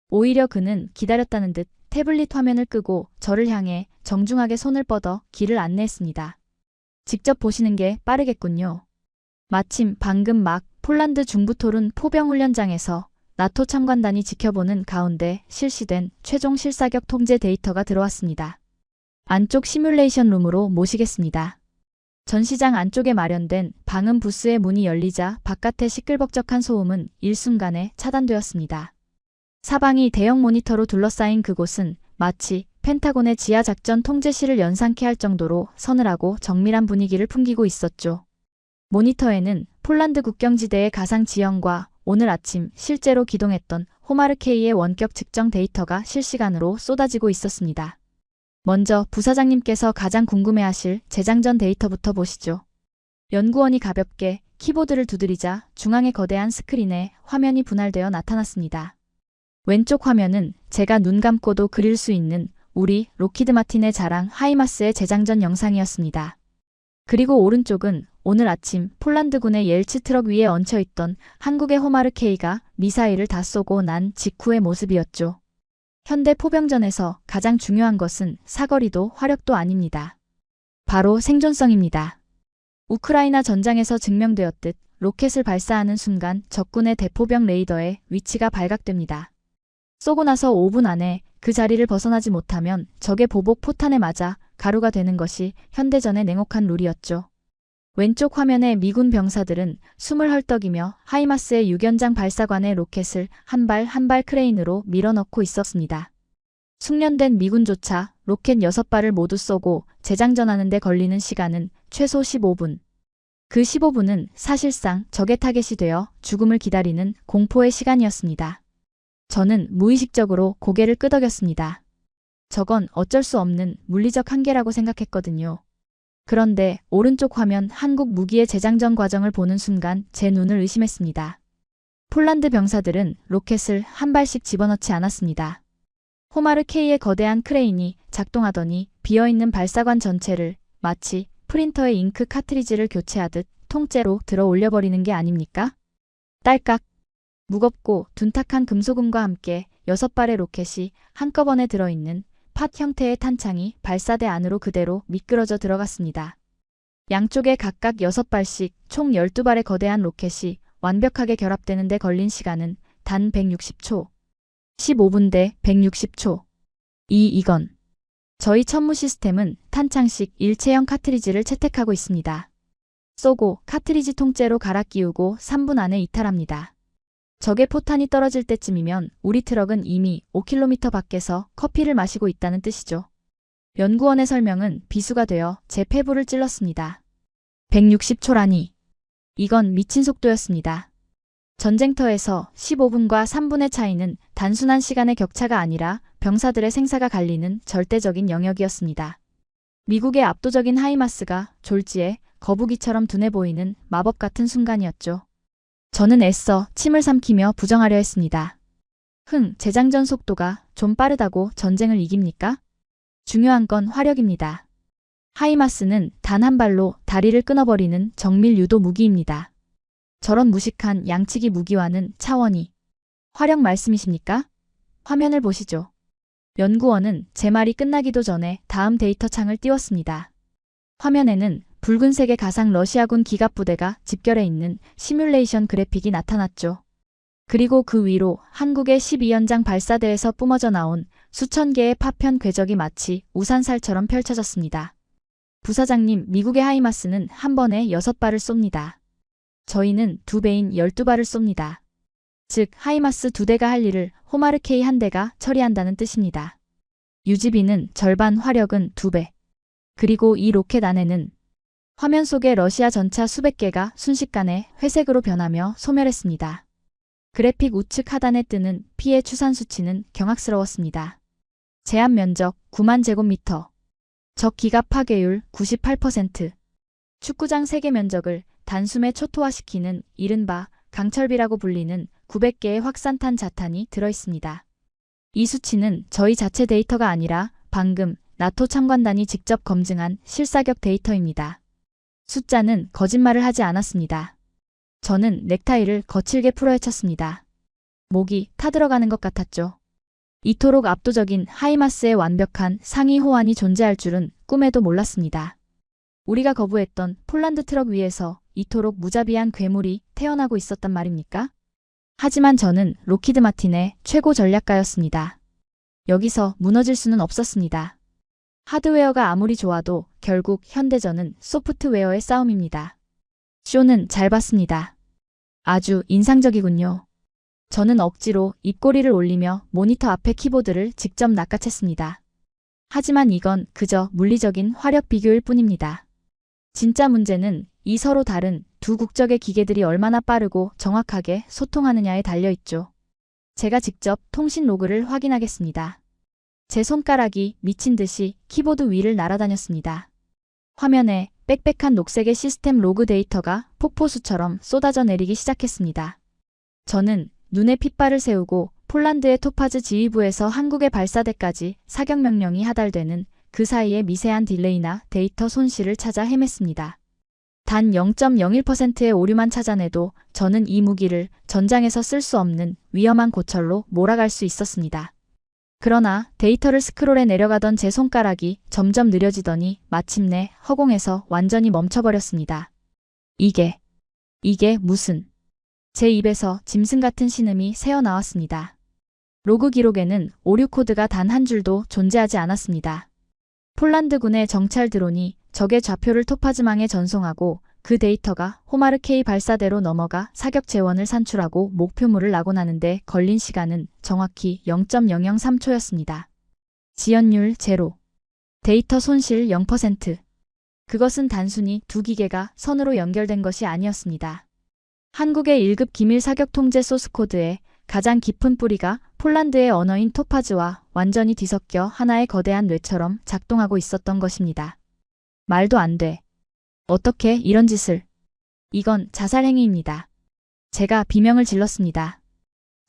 오히려 그는 기다렸다는 듯 태블릿 화면을 끄고 저를 향해 정중하게 손을 뻗어 길을 안내했습니다. 직접 보시는 게 빠르겠군요. 마침 방금 막 폴란드 중부토른 포병훈련장에서 나토 참관단이 지켜보는 가운데 실시된 최종 실사격 통제 데이터가 들어왔습니다. 안쪽 시뮬레이션 룸으로 모시겠습니다. 전시장 안쪽에 마련된 방음 부스의 문이 열리자 바깥의 시끌벅적한 소음은 일순간에 차단되었습니다. 사방이 대형 모니터로 둘러싸인 그곳은 마치 펜타곤의 지하작전 통제실을 연상케 할 정도로 서늘하고 정밀한 분위기를 풍기고 있었죠. 모니터에는 폴란드 국경지대의 가상 지형과 오늘 아침 실제로 기동했던 호마르케이의 원격 측정 데이터가 실시간으로 쏟아지고 있었습니다. 먼저 부사장님께서 가장 궁금해하실 재장전 데이터부터 보시죠. 연구원이 가볍게 키보드를 두드리자 중앙의 거대한 스크린에 화면이 분할되어 나타났습니다. 왼쪽 화면은 제가 눈 감고도 그릴 수 있는 우리 록히드 마틴의 자랑 하이마스의 재장전 영상이었습니다. 그리고 오른쪽은 오늘 아침 폴란드군의 옐츠 트럭 위에 얹혀있던 한국의 호마르케이가 미사일을 다 쏘고 난 직후의 모습이었죠. 현대 포병전에서 가장 중요한 것은 사거리도 화력도 아닙니다. 바로 생존성입니다. 우크라이나 전장에서 증명되었듯 로켓을 발사하는 순간 적군의 대포병 레이더에 위치가 발각됩니다. 쏘고 나서 5분 안에 그 자리를 벗어나지 못하면 적의 보복 포탄에 맞아 가루가 되는 것이 현대전의 냉혹한 룰이었죠. 왼쪽 화면의 미군 병사들은 숨을 헐떡이며 하이마스의 유견장 발사관의 로켓을 한 발 한 발 크레인으로 밀어넣고 있었습니다. 숙련된 미군조차 로켓 6발을 모두 쏘고 재장전하는 데 걸리는 시간은 최소 15분. 그 15분은 사실상 적의 타겟이 되어 죽음을 기다리는 공포의 시간이었습니다. 저는 무의식적으로 고개를 끄덕였습니다. 저건 어쩔 수 없는 물리적 한계라고 생각했거든요. 그런데 오른쪽 화면 한국 무기의 재장전 과정을 보는 순간 제 눈을 의심했습니다. 폴란드 병사들은 로켓을 한 발씩 집어넣지 않았습니다. 호마르케이의 거대한 크레인이 작동하더니 비어있는 발사관 전체를 마치 프린터의 잉크 카트리지를 교체하듯 통째로 들어 올려버리는 게 아닙니까? 딸깍! 무겁고 둔탁한 금속음과 함께 6발의 로켓이 한꺼번에 들어있는 팟 형태의 탄창이 발사대 안으로 그대로 미끄러져 들어갔습니다. 양쪽에 각각 6발씩 총 12발의 거대한 로켓이 완벽하게 결합되는 데 걸린 시간은 단 160초. 15분 대 160초. 이건. 저희 천무 시스템은 탄창식 일체형 카트리지를 채택하고 있습니다. 쏘고 카트리지 통째로 갈아 끼우고 3분 안에 이탈합니다. 적의 포탄이 떨어질 때쯤이면 우리 트럭은 이미 5km 밖에서 커피를 마시고 있다는 뜻이죠. 연구원의 설명은 비수가 되어 제 폐부를 찔렀습니다. 160초라니. 이건 미친 속도였습니다. 전쟁터에서 15분과 3분의 차이는 단순한 시간의 격차가 아니라 병사들의 생사가 갈리는 절대적인 영역이었습니다. 미국의 압도적인 하이마스가 졸지에 거북이처럼 둔해 보이는 마법 같은 순간이었죠. 저는 애써 침을 삼키며 부정하려 했습니다. 재장전 속도가 좀 빠르다고 전쟁을 이깁니까? 중요한 건 화력입니다. 하이마스는 단 한 발로 다리를 끊어버리는 정밀 유도 무기입니다. 저런 무식한 양치기 무기와는 차원이. 화력 말씀이십니까? 화면을 보시죠. 연구원은 제 말이 끝나기도 전에 다음 데이터 창을 띄웠습니다. 화면에는 붉은색의 가상 러시아군 기갑부대가 집결해 있는 시뮬레이션 그래픽이 나타났죠. 그리고 그 위로 한국의 12연장 발사대에서 뿜어져 나온 수천 개의 파편 궤적이 마치 우산살처럼 펼쳐졌습니다. 부사장님, 미국의 하이마스는 한 번에 6발을 쏩니다. 저희는 2배인 12발을 쏩니다. 즉, 하이마스 2대가 할 일을 호마르 K 1대가 처리한다는 뜻입니다. 유지비는 절반, 화력은 2배. 그리고 이 로켓 안에는 화면 속의 러시아 전차 수백 개가 순식간에 회색으로 변하며 소멸했습니다. 그래픽 우측 하단에 뜨는 피해 추산 수치는 경악스러웠습니다. 제한 면적 9만 제곱미터. 적 기갑 파괴율 98%. 축구장 3개 면적을 단숨에 초토화시키는 이른바 강철비라고 불리는 900개의 확산탄 자탄이 들어있습니다. 이 수치는 저희 자체 데이터가 아니라 방금 나토 참관단이 직접 검증한 실사격 데이터입니다. 숫자는 거짓말을 하지 않았습니다. 저는 넥타이를 거칠게 풀어헤쳤습니다. 목이 타들어가는 것 같았죠. 이토록 압도적인 하이마스의 완벽한 상위 호환이 존재할 줄은 꿈에도 몰랐습니다. 우리가 거부했던 폴란드 트럭 위에서 이토록 무자비한 괴물이 태어나고 있었단 말입니까? 하지만 저는 록히드 마틴의 최고 전략가였습니다. 여기서 무너질 수는 없었습니다. 하드웨어가 아무리 좋아도 결국 현대전은 소프트웨어의 싸움입니다. 쇼는 잘 봤습니다. 아주 인상적이군요. 저는 억지로 입꼬리를 올리며 모니터 앞에 키보드를 직접 낚아챘습니다. 하지만 이건 그저 물리적인 화력 비교일 뿐입니다. 진짜 문제는 이 서로 다른 두 국적의 기계들이 얼마나 빠르고 정확하게 소통하느냐에 달려있죠. 제가 직접 통신 로그를 확인하겠습니다. 제 손가락이 미친 듯이 키보드 위를 날아다녔습니다. 화면에 빽빽한 녹색의 시스템 로그 데이터가 폭포수처럼 쏟아져 내리기 시작했습니다. 저는 눈에 핏발을 세우고 폴란드의 토파즈 지휘부에서 한국의 발사대까지 사격 명령이 하달되는 그 사이의 미세한 딜레이나 데이터 손실을 찾아 헤맸습니다. 단 0.01%의 오류만 찾아내도 저는 이 무기를 전장에서 쓸 수 없는 위험한 고철로 몰아갈 수 있었습니다. 그러나 데이터를 스크롤해 내려가던 제 손가락이 점점 느려지더니 마침내 허공에서 완전히 멈춰버렸습니다. 이게 무슨... 제 입에서 짐승 같은 신음이 새어나왔습니다. 로그 기록에는 오류 코드가 단 한 줄도 존재하지 않았습니다. 폴란드군의 정찰 드론이 적의 좌표를 토파즈망에 전송하고 그 데이터가 호마르 K 발사대로 넘어가 사격 재원을 산출하고 목표물을 낙원하는데 걸린 시간은 정확히 0.003초였습니다. 지연율 0. 데이터 손실 0%. 그것은 단순히 두 기계가 선으로 연결된 것이 아니었습니다. 한국의 1급 기밀 사격 통제 소스 코드의 가장 깊은 뿌리가 폴란드의 언어인 토파즈와 완전히 뒤섞여 하나의 거대한 뇌처럼 작동하고 있었던 것입니다. 말도 안 돼. 어떻게 이런 짓을. 이건 자살 행위입니다. 제가 비명을 질렀습니다.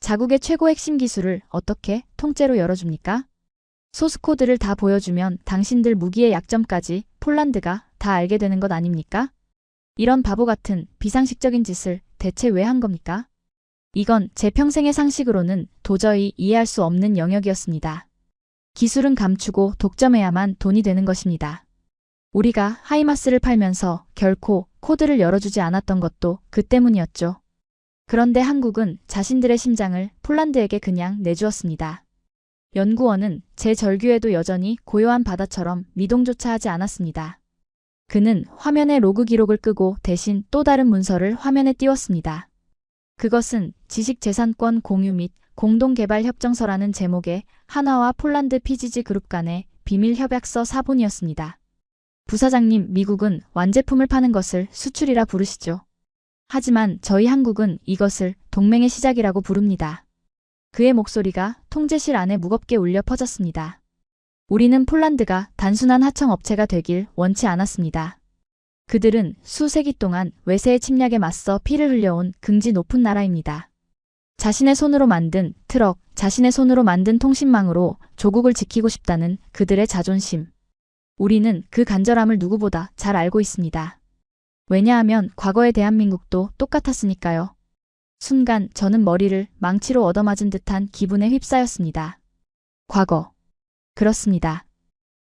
자국의 최고 핵심 기술을 어떻게 통째로 열어줍니까? 소스 코드를 다 보여주면 당신들 무기의 약점까지 폴란드가 다 알게 되는 것 아닙니까? 이런 바보 같은 비상식적인 짓을 대체 왜 한 겁니까? 이건 제 평생의 상식으로는 도저히 이해할 수 없는 영역이었습니다. 기술은 감추고 독점해야만 돈이 되는 것입니다. 우리가 하이마스를 팔면서 결코 코드를 열어주지 않았던 것도 그 때문이었죠. 그런데 한국은 자신들의 심장을 폴란드에게 그냥 내주었습니다. 연구원은 제 절규에도 여전히 고요한 바다처럼 미동조차 하지 않았습니다. 그는 화면의 로그 기록을 끄고 대신 또 다른 문서를 화면에 띄웠습니다. 그것은 지식재산권 공유 및 공동개발협정서라는 제목의 한화와 폴란드 PGG 그룹 간의 비밀협약서 사본이었습니다. 부사장님, 미국은 완제품을 파는 것을 수출이라 부르시죠. 하지만 저희 한국은 이것을 동맹의 시작이라고 부릅니다. 그의 목소리가 통제실 안에 무겁게 울려 퍼졌습니다. 우리는 폴란드가 단순한 하청업체가 되길 원치 않았습니다. 그들은 수세기 동안 외세의 침략에 맞서 피를 흘려온 긍지 높은 나라입니다. 자신의 손으로 만든 트럭, 자신의 손으로 만든 통신망으로 조국을 지키고 싶다는 그들의 자존심. 우리는 그 간절함을 누구보다 잘 알고 있습니다. 왜냐하면 과거의 대한민국도 똑같았으니까요. 순간 저는 머리를 망치로 얻어맞은 듯한 기분에 휩싸였습니다. 과거. 그렇습니다.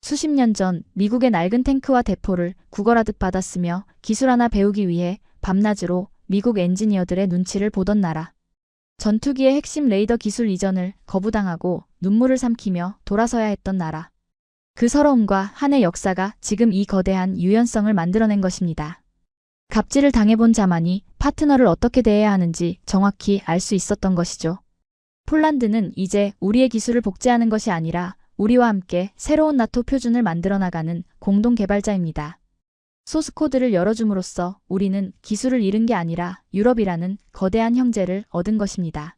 수십 년 전 미국의 낡은 탱크와 대포를 구걸하듯 받았으며 기술 하나 배우기 위해 밤낮으로 미국 엔지니어들의 눈치를 보던 나라. 전투기의 핵심 레이더 기술 이전을 거부당하고 눈물을 삼키며 돌아서야 했던 나라. 그 서러움과 한의 역사가 지금 이 거대한 유연성을 만들어낸 것입니다. 갑질을 당해본 자만이 파트너를 어떻게 대해야 하는지 정확히 알 수 있었던 것이죠. 폴란드는 이제 우리의 기술을 복제하는 것이 아니라 우리와 함께 새로운 나토 표준을 만들어 나가는 공동 개발자입니다. 소스코드를 열어줌으로써 우리는 기술을 잃은 게 아니라 유럽이라는 거대한 형제를 얻은 것입니다.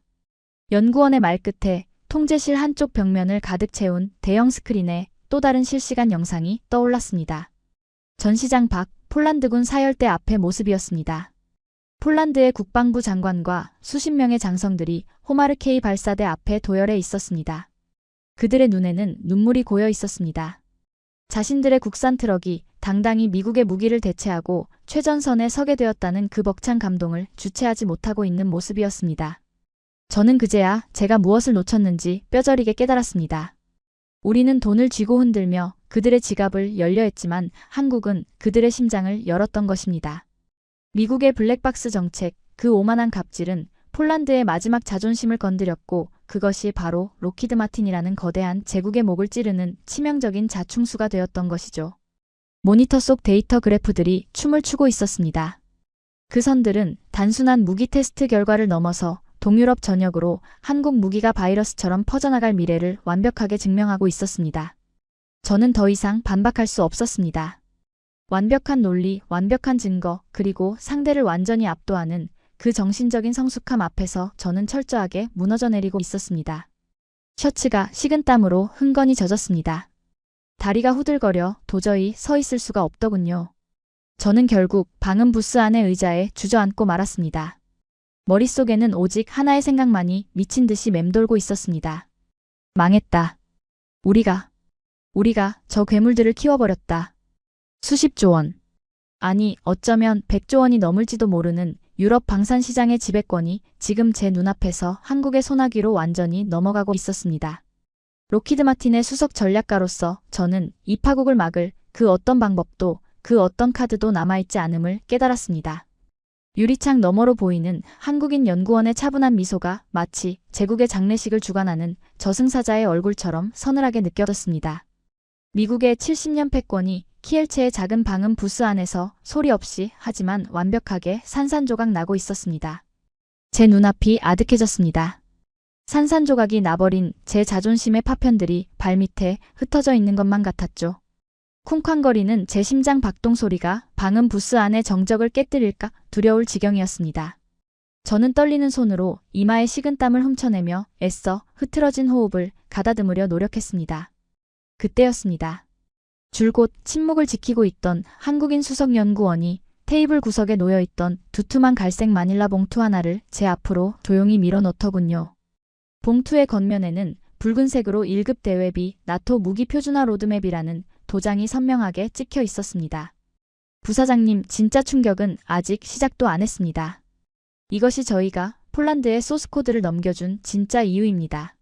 연구원의 말끝에 통제실 한쪽 벽면을 가득 채운 대형 스크린에 또 다른 실시간 영상이 떠올랐습니다. 전시장 밖 폴란드군 사열대 앞의 모습이었습니다. 폴란드의 국방부 장관과 수십 명의 장성들이 호마르케이 발사대 앞에 도열해 있었습니다. 그들의 눈에는 눈물이 고여 있었습니다. 자신들의 국산 트럭이 당당히 미국의 무기를 대체하고 최전선에 서게 되었다는 그 벅찬 감동을 주체하지 못하고 있는 모습이었습니다. 저는 그제야 제가 무엇을 놓쳤는지 뼈저리게 깨달았습니다. 우리는 돈을 쥐고 흔들며 그들의 지갑을 열려 했지만 한국은 그들의 심장을 열었던 것입니다. 미국의 블랙박스 정책, 그 오만한 갑질은 폴란드의 마지막 자존심을 건드렸고 그것이 바로 록히드 마틴이라는 거대한 제국의 목을 찌르는 치명적인 자충수가 되었던 것이죠. 모니터 속 데이터 그래프들이 춤을 추고 있었습니다. 그 선들은 단순한 무기 테스트 결과를 넘어서 동유럽 전역으로 한국 무기가 바이러스처럼 퍼져나갈 미래를 완벽하게 증명하고 있었습니다. 저는 더 이상 반박할 수 없었습니다. 완벽한 논리, 완벽한 증거, 그리고 상대를 완전히 압도하는 그 정신적인 성숙함 앞에서 저는 철저하게 무너져 내리고 있었습니다. 셔츠가 식은땀으로 흥건히 젖었습니다. 다리가 후들거려 도저히 서 있을 수가 없더군요. 저는 결국 방음 부스 안의 의자에 주저앉고 말았습니다. 머릿속에는 오직 하나의 생각만이 미친 듯이 맴돌고 있었습니다. 망했다. 우리가 저 괴물들을 키워버렸다. 수십조 원. 아니, 어쩌면 100조 원이 넘을지도 모르는 유럽 방산 시장의 지배권이 지금 제 눈앞에서 한국의 소나기로 완전히 넘어가고 있었습니다. 록히드 마틴의 수석 전략가로서 저는 이 파국을 막을 그 어떤 방법도 그 어떤 카드도 남아있지 않음을 깨달았습니다. 유리창 너머로 보이는 한국인 연구원의 차분한 미소가 마치 제국의 장례식을 주관하는 저승사자의 얼굴처럼 서늘하게 느껴졌습니다. 미국의 70년 패권이 키엘체의 작은 방음 부스 안에서 소리 없이 하지만 완벽하게 산산조각 나고 있었습니다. 제 눈앞이 아득해졌습니다. 산산조각이 나버린 제 자존심의 파편들이 발밑에 흩어져 있는 것만 같았죠. 쿵쾅거리는 제 심장 박동 소리가 방음 부스 안의 정적을 깨뜨릴까 두려울 지경이었습니다. 저는 떨리는 손으로 이마의 식은땀을 훔쳐내며 애써 흐트러진 호흡을 가다듬으려 노력했습니다. 그때였습니다. 줄곧 침묵을 지키고 있던 한국인 수석 연구원이 테이블 구석에 놓여있던 두툼한 갈색 마닐라 봉투 하나를 제 앞으로 조용히 밀어넣더군요. 봉투의 겉면에는 붉은색으로 1급 대외비 나토 무기 표준화 로드맵이라는 도장이 선명하게 찍혀 있었습니다. 부사장님, 진짜 충격은 아직 시작도 안 했습니다. 이것이 저희가 폴란드에 소스코드를 넘겨준 진짜 이유입니다.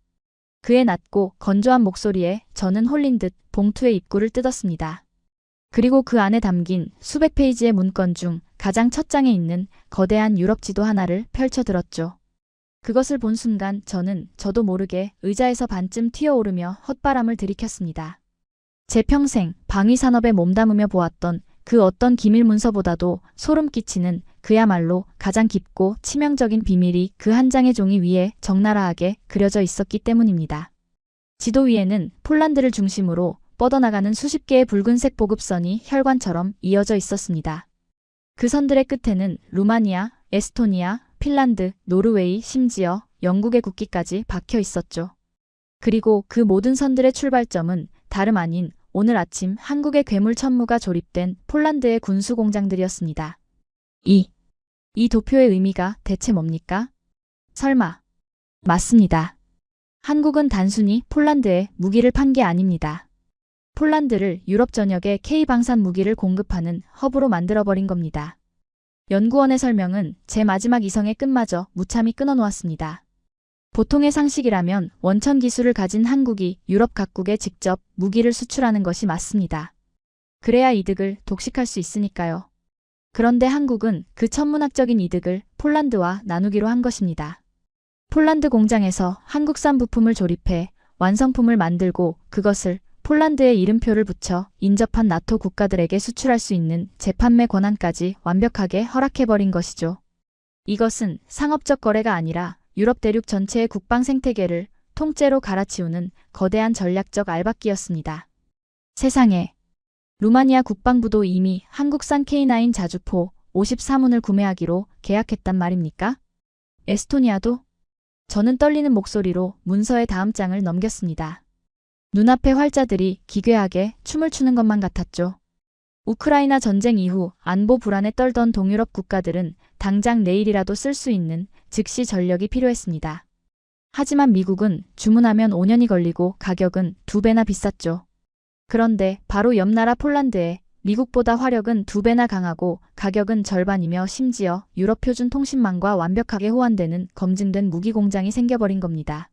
그의 낮고 건조한 목소리에 저는 홀린 듯 봉투의 입구를 뜯었습니다. 그리고 그 안에 담긴 수백 페이지의 문건 중 가장 첫 장에 있는 거대한 유럽 지도 하나를 펼쳐들었죠. 그것을 본 순간 저도 모르게 의자에서 반쯤 튀어오르며 헛바람을 들이켰습니다. 제 평생 방위산업에 몸담으며 보았던 그 어떤 기밀 문서보다도 소름 끼치는 그야말로 가장 깊고 치명적인 비밀이 그 한 장의 종이 위에 적나라하게 그려져 있었기 때문입니다. 지도 위에는 폴란드를 중심으로 뻗어나가는 수십 개의 붉은색 보급선이 혈관처럼 이어져 있었습니다. 그 선들의 끝에는 루마니아, 에스토니아, 핀란드, 노르웨이, 심지어 영국의 국기까지 박혀 있었죠. 그리고 그 모든 선들의 출발점은 다름 아닌 오늘 아침 한국의 괴물 천무가 조립된 폴란드의 군수 공장들이었습니다. 이 도표의 의미가 대체 뭡니까? 설마. 맞습니다. 한국은 단순히 폴란드에 무기를 판 게 아닙니다. 폴란드를 유럽 전역에 K방산 무기를 공급하는 허브로 만들어버린 겁니다. 연구원의 설명은 제 마지막 이성의 끈마저 무참히 끊어놓았습니다. 보통의 상식이라면 원천 기술을 가진 한국이 유럽 각국에 직접 무기를 수출하는 것이 맞습니다. 그래야 이득을 독식할 수 있으니까요. 그런데 한국은 그 천문학적인 이득을 폴란드와 나누기로 한 것입니다. 폴란드 공장에서 한국산 부품을 조립해 완성품을 만들고 그것을 폴란드에 이름표를 붙여 인접한 나토 국가들에게 수출할 수 있는 재판매 권한까지 완벽하게 허락해버린 것이죠. 이것은 상업적 거래가 아니라 유럽 대륙 전체의 국방 생태계를 통째로 갈아치우는 거대한 전략적 알박기였습니다. 세상에. 루마니아 국방부도 이미 한국산 K9 자주포 54문을 구매하기로 계약했단 말입니까? 에스토니아도? 저는 떨리는 목소리로 문서의 다음 장을 넘겼습니다. 눈앞의 활자들이 기괴하게 춤을 추는 것만 같았죠. 우크라이나 전쟁 이후 안보 불안에 떨던 동유럽 국가들은 당장 내일이라도 쓸 수 있는 즉시 전력이 필요했습니다. 하지만 미국은 주문하면 5년이 걸리고 가격은 2배나 비쌌죠. 그런데 바로 옆 나라 폴란드에 미국보다 화력은 2배나 강하고 가격은 절반이며 심지어 유럽 표준 통신망과 완벽하게 호환되는 검증된 무기 공장이 생겨버린 겁니다.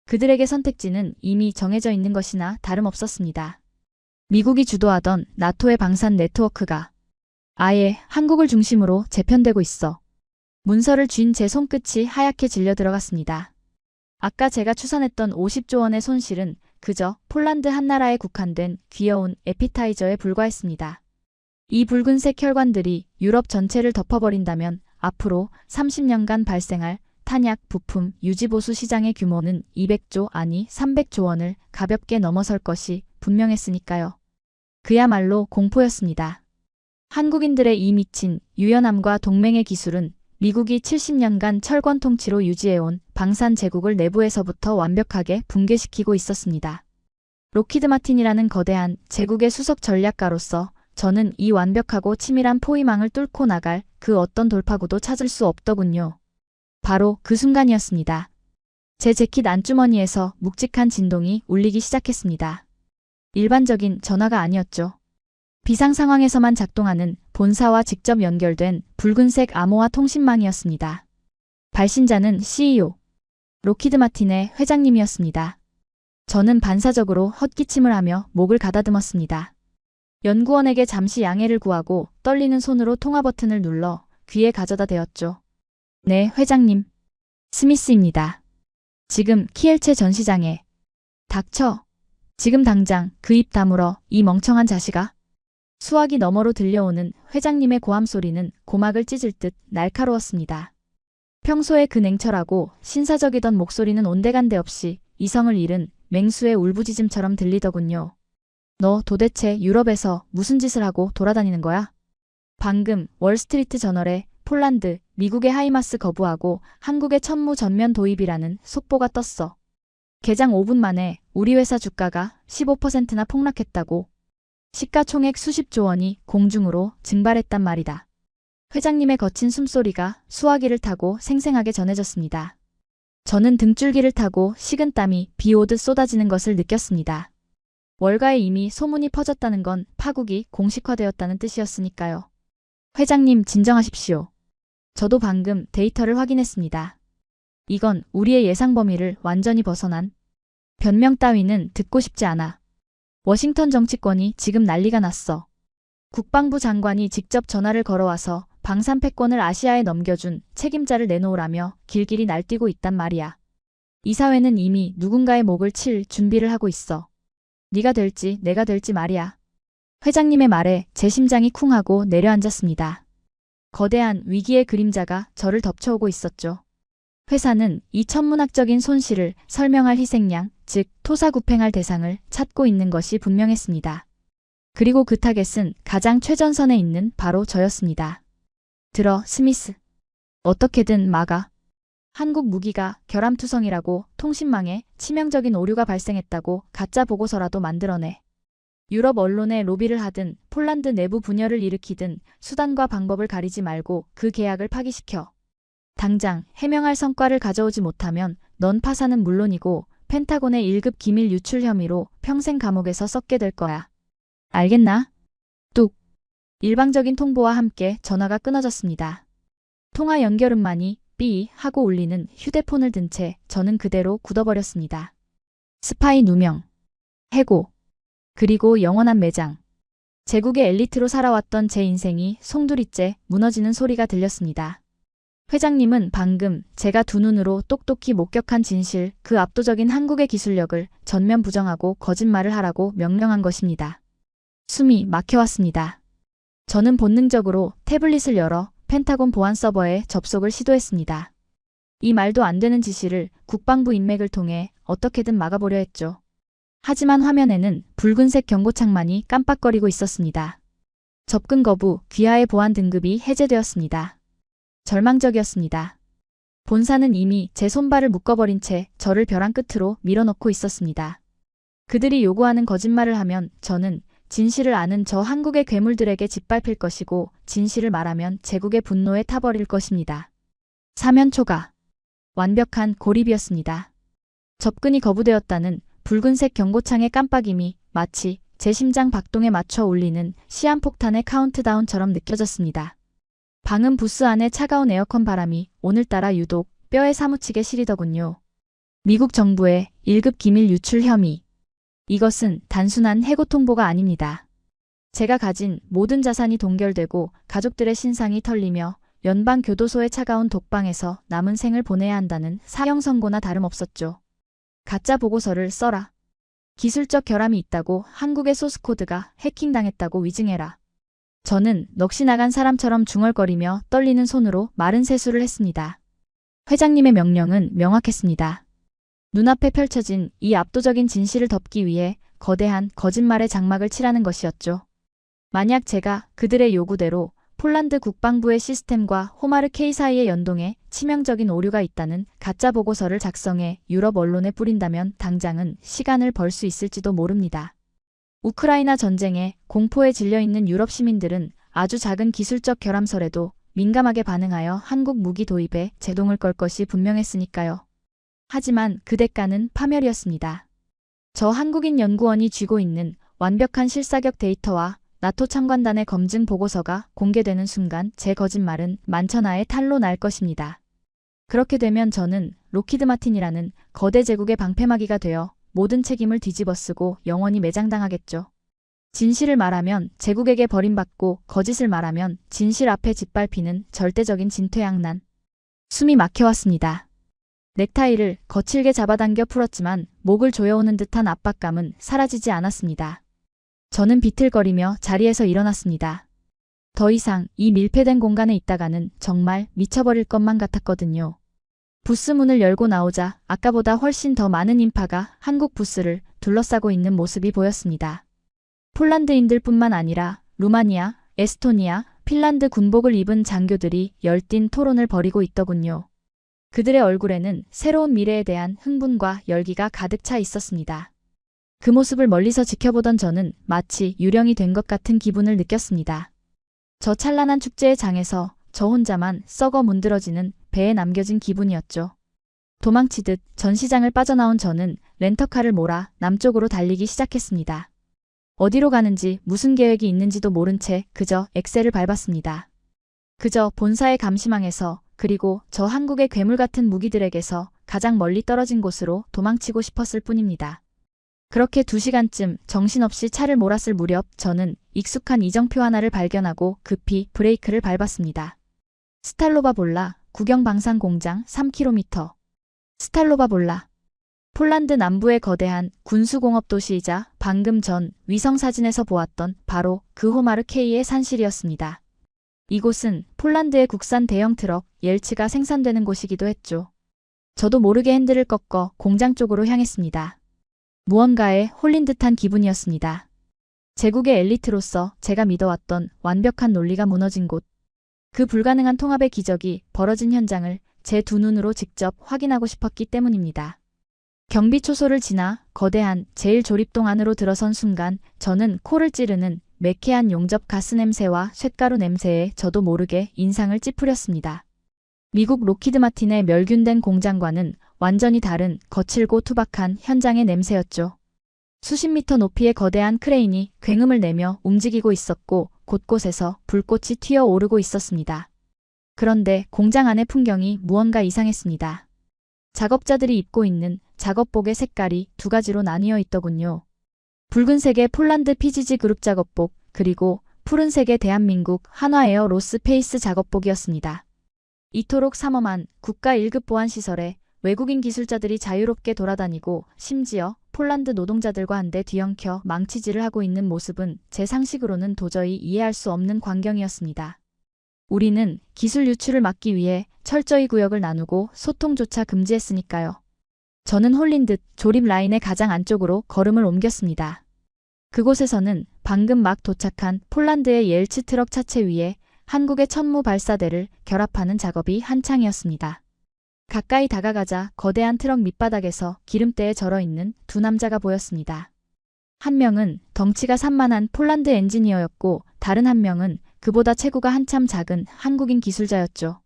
그들에게 선택지는 이미 정해져 있는 것이나 다름없었습니다. 미국이 주도하던 나토의 방산 네트워크가 아예 한국을 중심으로 재편되고 있어. 문서를 쥔 제 손끝이 하얗게 질려 들어갔습니다. 아까 제가 추산했던 50조 원의 손실은 그저 폴란드 한 나라에 국한된 귀여운 에피타이저에 불과했습니다. 이 붉은색 혈관들이 유럽 전체를 덮어버린다면 앞으로 30년간 발생할 탄약, 부품, 유지보수 시장의 규모는 200조 아니 300조 원을 가볍게 넘어설 것이 분명했으니까요. 그야말로 공포였습니다. 한국인들의 이 미친 유연함과 동맹의 기술은 미국이 70년간 철권 통치로 유지해온 방산 제국을 내부에서부터 완벽하게 붕괴시키고 있었습니다. 로키드 마틴이라는 거대한 제국의 수석 전략가로서 저는 이 완벽하고 치밀한 포위망을 뚫고 나갈 그 어떤 돌파구도 찾을 수 없더군요. 바로 그 순간이었습니다. 제 재킷 안주머니에서 묵직한 진동이 울리기 시작했습니다. 일반적인 전화가 아니었죠. 비상 상황에서만 작동하는 본사와 직접 연결된 붉은색 암호화 통신망이었습니다. 발신자는 CEO, 로키드 마틴의 회장님이었습니다. 저는 반사적으로 헛기침을 하며 목을 가다듬었습니다. 연구원에게 잠시 양해를 구하고 떨리는 손으로 통화 버튼을 눌러 귀에 가져다 대었죠. 네, 회장님. 스미스입니다. 지금 키엘체 전시장에. 닥쳐. 지금 당장 그 입 다물어, 이 멍청한 자식아. 수화기 너머로 들려오는 회장님의 고함 소리는 고막을 찢을 듯 날카로웠습니다. 평소에 그 냉철하고 신사적이던 목소리는 온데간데 없이 이성을 잃은 맹수의 울부짖음처럼 들리더군요. 너 도대체 유럽에서 무슨 짓을 하고 돌아다니는 거야? 방금 월스트리트 저널에 폴란드, 미국의 하이마스 거부하고 한국의 천무 전면 도입이라는 속보가 떴어. 개장 5분 만에 우리 회사 주가가 15%나 폭락했다고. 시가총액 수십조 원이 공중으로 증발했단 말이다. 회장님의 거친 숨소리가 수화기를 타고 생생하게 전해졌습니다. 저는 등줄기를 타고 식은땀이 비 오듯 쏟아지는 것을 느꼈습니다. 월가에 이미 소문이 퍼졌다는 건 파국이 공식화되었다는 뜻이었으니까요. 회장님 진정하십시오. 저도 방금 데이터를 확인했습니다. 이건 우리의 예상 범위를 완전히 벗어난 변명 따위는 듣고 싶지 않아. 워싱턴 정치권이 지금 난리가 났어. 국방부 장관이 직접 전화를 걸어와서 방산 패권을 아시아에 넘겨준 책임자를 내놓으라며 길길이 날뛰고 있단 말이야. 이 사회는 이미 누군가의 목을 칠 준비를 하고 있어. 네가 될지 내가 될지 말이야. 회장님의 말에 제 심장이 쿵 하고 내려앉았습니다. 거대한 위기의 그림자가 저를 덮쳐오고 있었죠. 회사는 이 천문학적인 손실을 설명할 희생양, 즉 토사구팽할 대상을 찾고 있는 것이 분명했습니다. 그리고 그 타겟은 가장 최전선에 있는 바로 저였습니다. 들어, 스미스. 어떻게든 막아. 한국 무기가 결함투성이라고 통신망에 치명적인 오류가 발생했다고 가짜 보고서라도 만들어내. 유럽 언론에 로비를 하든 폴란드 내부 분열을 일으키든 수단과 방법을 가리지 말고 그 계약을 파기시켜. 당장 해명할 성과를 가져오지 못하면 넌 파산은 물론이고 펜타곤의 1급 기밀 유출 혐의로 평생 감옥에서 썩게 될 거야. 알겠나? 뚝. 일방적인 통보와 함께 전화가 끊어졌습니다. 통화 연결음만이 삐 하고 울리는 휴대폰을 든 채 저는 그대로 굳어버렸습니다. 스파이 누명, 해고, 그리고 영원한 매장. 제국의 엘리트로 살아왔던 제 인생이 송두리째 무너지는 소리가 들렸습니다. 회장님은 방금 제가 두 눈으로 똑똑히 목격한 진실, 그 압도적인 한국의 기술력을 전면 부정하고 거짓말을 하라고 명령한 것입니다. 숨이 막혀왔습니다. 저는 본능적으로 태블릿을 열어 펜타곤 보안 서버에 접속을 시도했습니다. 이 말도 안 되는 지시를 국방부 인맥을 통해 어떻게든 막아보려 했죠. 하지만 화면에는 붉은색 경고창만이 깜빡거리고 있었습니다. 접근 거부, 귀하의 보안 등급이 해제되었습니다. 절망적이었습니다. 본사는 이미 제 손발을 묶어버린 채 저를 벼랑 끝으로 밀어넣고 있었습니다. 그들이 요구하는 거짓말을 하면 저는 진실을 아는 저 한국의 괴물들에게 짓밟힐 것이고 진실을 말하면 제국의 분노에 타버릴 것입니다. 사면 초과. 완벽한 고립이었습니다. 접근이 거부되었다는 붉은색 경고창의 깜빡임이 마치 제 심장 박동에 맞춰 울리는 시한폭탄의 카운트다운처럼 느껴졌습니다. 방음 부스 안의 차가운 에어컨 바람이 오늘따라 유독 뼈에 사무치게 시리더군요. 미국 정부의 1급 기밀 유출 혐의. 이것은 단순한 해고 통보가 아닙니다. 제가 가진 모든 자산이 동결되고 가족들의 신상이 털리며 연방교도소의 차가운 독방에서 남은 생을 보내야 한다는 사형 선고나 다름없었죠. 가짜 보고서를 써라. 기술적 결함이 있다고 한국의 소스코드가 해킹당했다고 위증해라. 저는 넋이 나간 사람처럼 중얼거리며 떨리는 손으로 마른 세수를 했습니다. 회장님의 명령은 명확했습니다. 눈앞에 펼쳐진 이 압도적인 진실을 덮기 위해 거대한 거짓말의 장막을 칠하는 것이었죠. 만약 제가 그들의 요구대로 폴란드 국방부의 시스템과 호마르 K 사이의 연동에 치명적인 오류가 있다는 가짜 보고서를 작성해 유럽 언론에 뿌린다면 당장은 시간을 벌 수 있을지도 모릅니다. 우크라이나 전쟁에 공포에 질려있는 유럽 시민들은 아주 작은 기술적 결함설에도 민감하게 반응하여 한국 무기 도입에 제동을 걸 것이 분명했으니까요. 하지만 그 대가는 파멸이었습니다. 저 한국인 연구원이 쥐고 있는 완벽한 실사격 데이터와 나토 참관단의 검증 보고서가 공개되는 순간 제 거짓말은 만천하에 탄로 날 것입니다. 그렇게 되면 저는 록히드 마틴이라는 거대 제국의 방패막이가 되어 모든 책임을 뒤집어쓰고 영원히 매장당하겠죠. 진실을 말하면 제국에게 버림받고 거짓을 말하면 진실 앞에 짓밟히는 절대적인 진퇴양난. 숨이 막혀왔습니다. 넥타이를 거칠게 잡아당겨 풀었지만 목을 조여오는 듯한 압박감은 사라지지 않았습니다. 저는 비틀거리며 자리에서 일어났습니다. 더 이상 이 밀폐된 공간에 있다가는 정말 미쳐버릴 것만 같았거든요. 부스 문을 열고 나오자 아까보다 훨씬 더 많은 인파가 한국 부스를 둘러싸고 있는 모습이 보였습니다. 폴란드인들뿐만 아니라 루마니아, 에스토니아, 핀란드 군복을 입은 장교들이 열띤 토론을 벌이고 있더군요. 그들의 얼굴에는 새로운 미래에 대한 흥분과 열기가 가득 차 있었습니다. 그 모습을 멀리서 지켜보던 저는 마치 유령이 된 것 같은 기분을 느꼈습니다. 저 찬란한 축제의 장에서 저 혼자만 썩어 문드러지는 배에 남겨진 기분이었죠. 도망치듯 전시장을 빠져나온 저는 렌터카를 몰아 남쪽으로 달리기 시작했습니다. 어디로 가는지 무슨 계획이 있는지도 모른 채 그저 엑셀을 밟았습니다. 그저 본사의 감시망에서 그리고 저 한국의 괴물 같은 무기들에게서 가장 멀리 떨어진 곳으로 도망치고 싶었을 뿐입니다. 그렇게 2시간쯤 정신없이 차를 몰았을 무렵 저는 익숙한 이정표 하나를 발견하고 급히 브레이크를 밟았습니다. 스탈로바 볼라 국영방산 공장 3km. 스탈로바 볼라. 폴란드 남부의 거대한 군수공업 도시이자 방금 전 위성사진에서 보았던 바로 그 호마르 K의 산실이었습니다. 이곳은 폴란드의 국산 대형 트럭 옐츠가 생산되는 곳이기도 했죠. 저도 모르게 핸들을 꺾어 공장 쪽으로 향했습니다. 무언가에 홀린 듯한 기분이었습니다. 제국의 엘리트로서 제가 믿어왔던 완벽한 논리가 무너진 곳. 그 불가능한 통합의 기적이 벌어진 현장을 제 두 눈으로 직접 확인하고 싶었기 때문입니다. 경비 초소를 지나 거대한 제1조립동 안으로 들어선 순간 저는 코를 찌르는 매캐한 용접 가스 냄새와 쇳가루 냄새에 저도 모르게 인상을 찌푸렸습니다. 미국 로키드 마틴의 멸균된 공장과는 완전히 다른 거칠고 투박한 현장의 냄새였죠. 수십 미터 높이의 거대한 크레인이 굉음을 내며 움직이고 있었고 곳곳에서 불꽃이 튀어오르고 있었습니다. 그런데 공장 안의 풍경이 무언가 이상했습니다. 작업자들이 입고 있는 작업복의 색깔이 두 가지로 나뉘어 있더군요. 붉은색의 폴란드 PGG 그룹 작업복, 그리고 푸른색의 대한민국 한화에어 로스페이스 작업복이었습니다. 이토록 삼엄한 국가 1급 보안시설에 외국인 기술자들이 자유롭게 돌아다니고 심지어 폴란드 노동자들과 한데 뒤엉켜 망치질을 하고 있는 모습은 제 상식으로는 도저히 이해할 수 없는 광경이었습니다. 우리는 기술 유출을 막기 위해 철저히 구역을 나누고 소통조차 금지했으니까요. 저는 홀린 듯 조립 라인의 가장 안쪽으로 걸음을 옮겼습니다. 그곳에서는 방금 막 도착한 폴란드의 옐츠 트럭 차체 위에 한국의 천무 발사대를 결합하는 작업이 한창이었습니다. 가까이 다가가자 거대한 트럭 밑바닥에서 기름때에 절어있는 두 남자가 보였습니다. 한 명은 덩치가 산만한 폴란드 엔지니어였고 다른 한 명은 그보다 체구가 한참 작은 한국인 기술자였죠.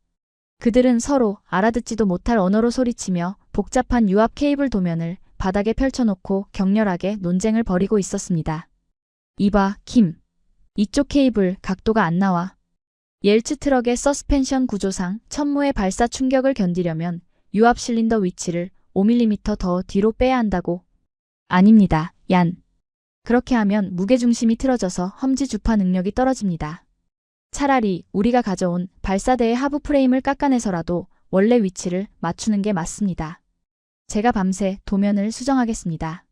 그들은 서로 알아듣지도 못할 언어로 소리치며 복잡한 유압 케이블 도면을 바닥에 펼쳐놓고 격렬하게 논쟁을 벌이고 있었습니다. 이봐, 킴. 이쪽 케이블 각도가 안 나와. 옐츠 트럭의 서스펜션 구조상 천무의 발사 충격을 견디려면 유압 실린더 위치를 5mm 더 뒤로 빼야 한다고. 아닙니다, 얀. 그렇게 하면 무게중심이 틀어져서 험지 주파 능력이 떨어집니다. 차라리 우리가 가져온 발사대의 하부 프레임을 깎아내서라도 원래 위치를 맞추는 게 맞습니다. 제가 밤새 도면을 수정하겠습니다.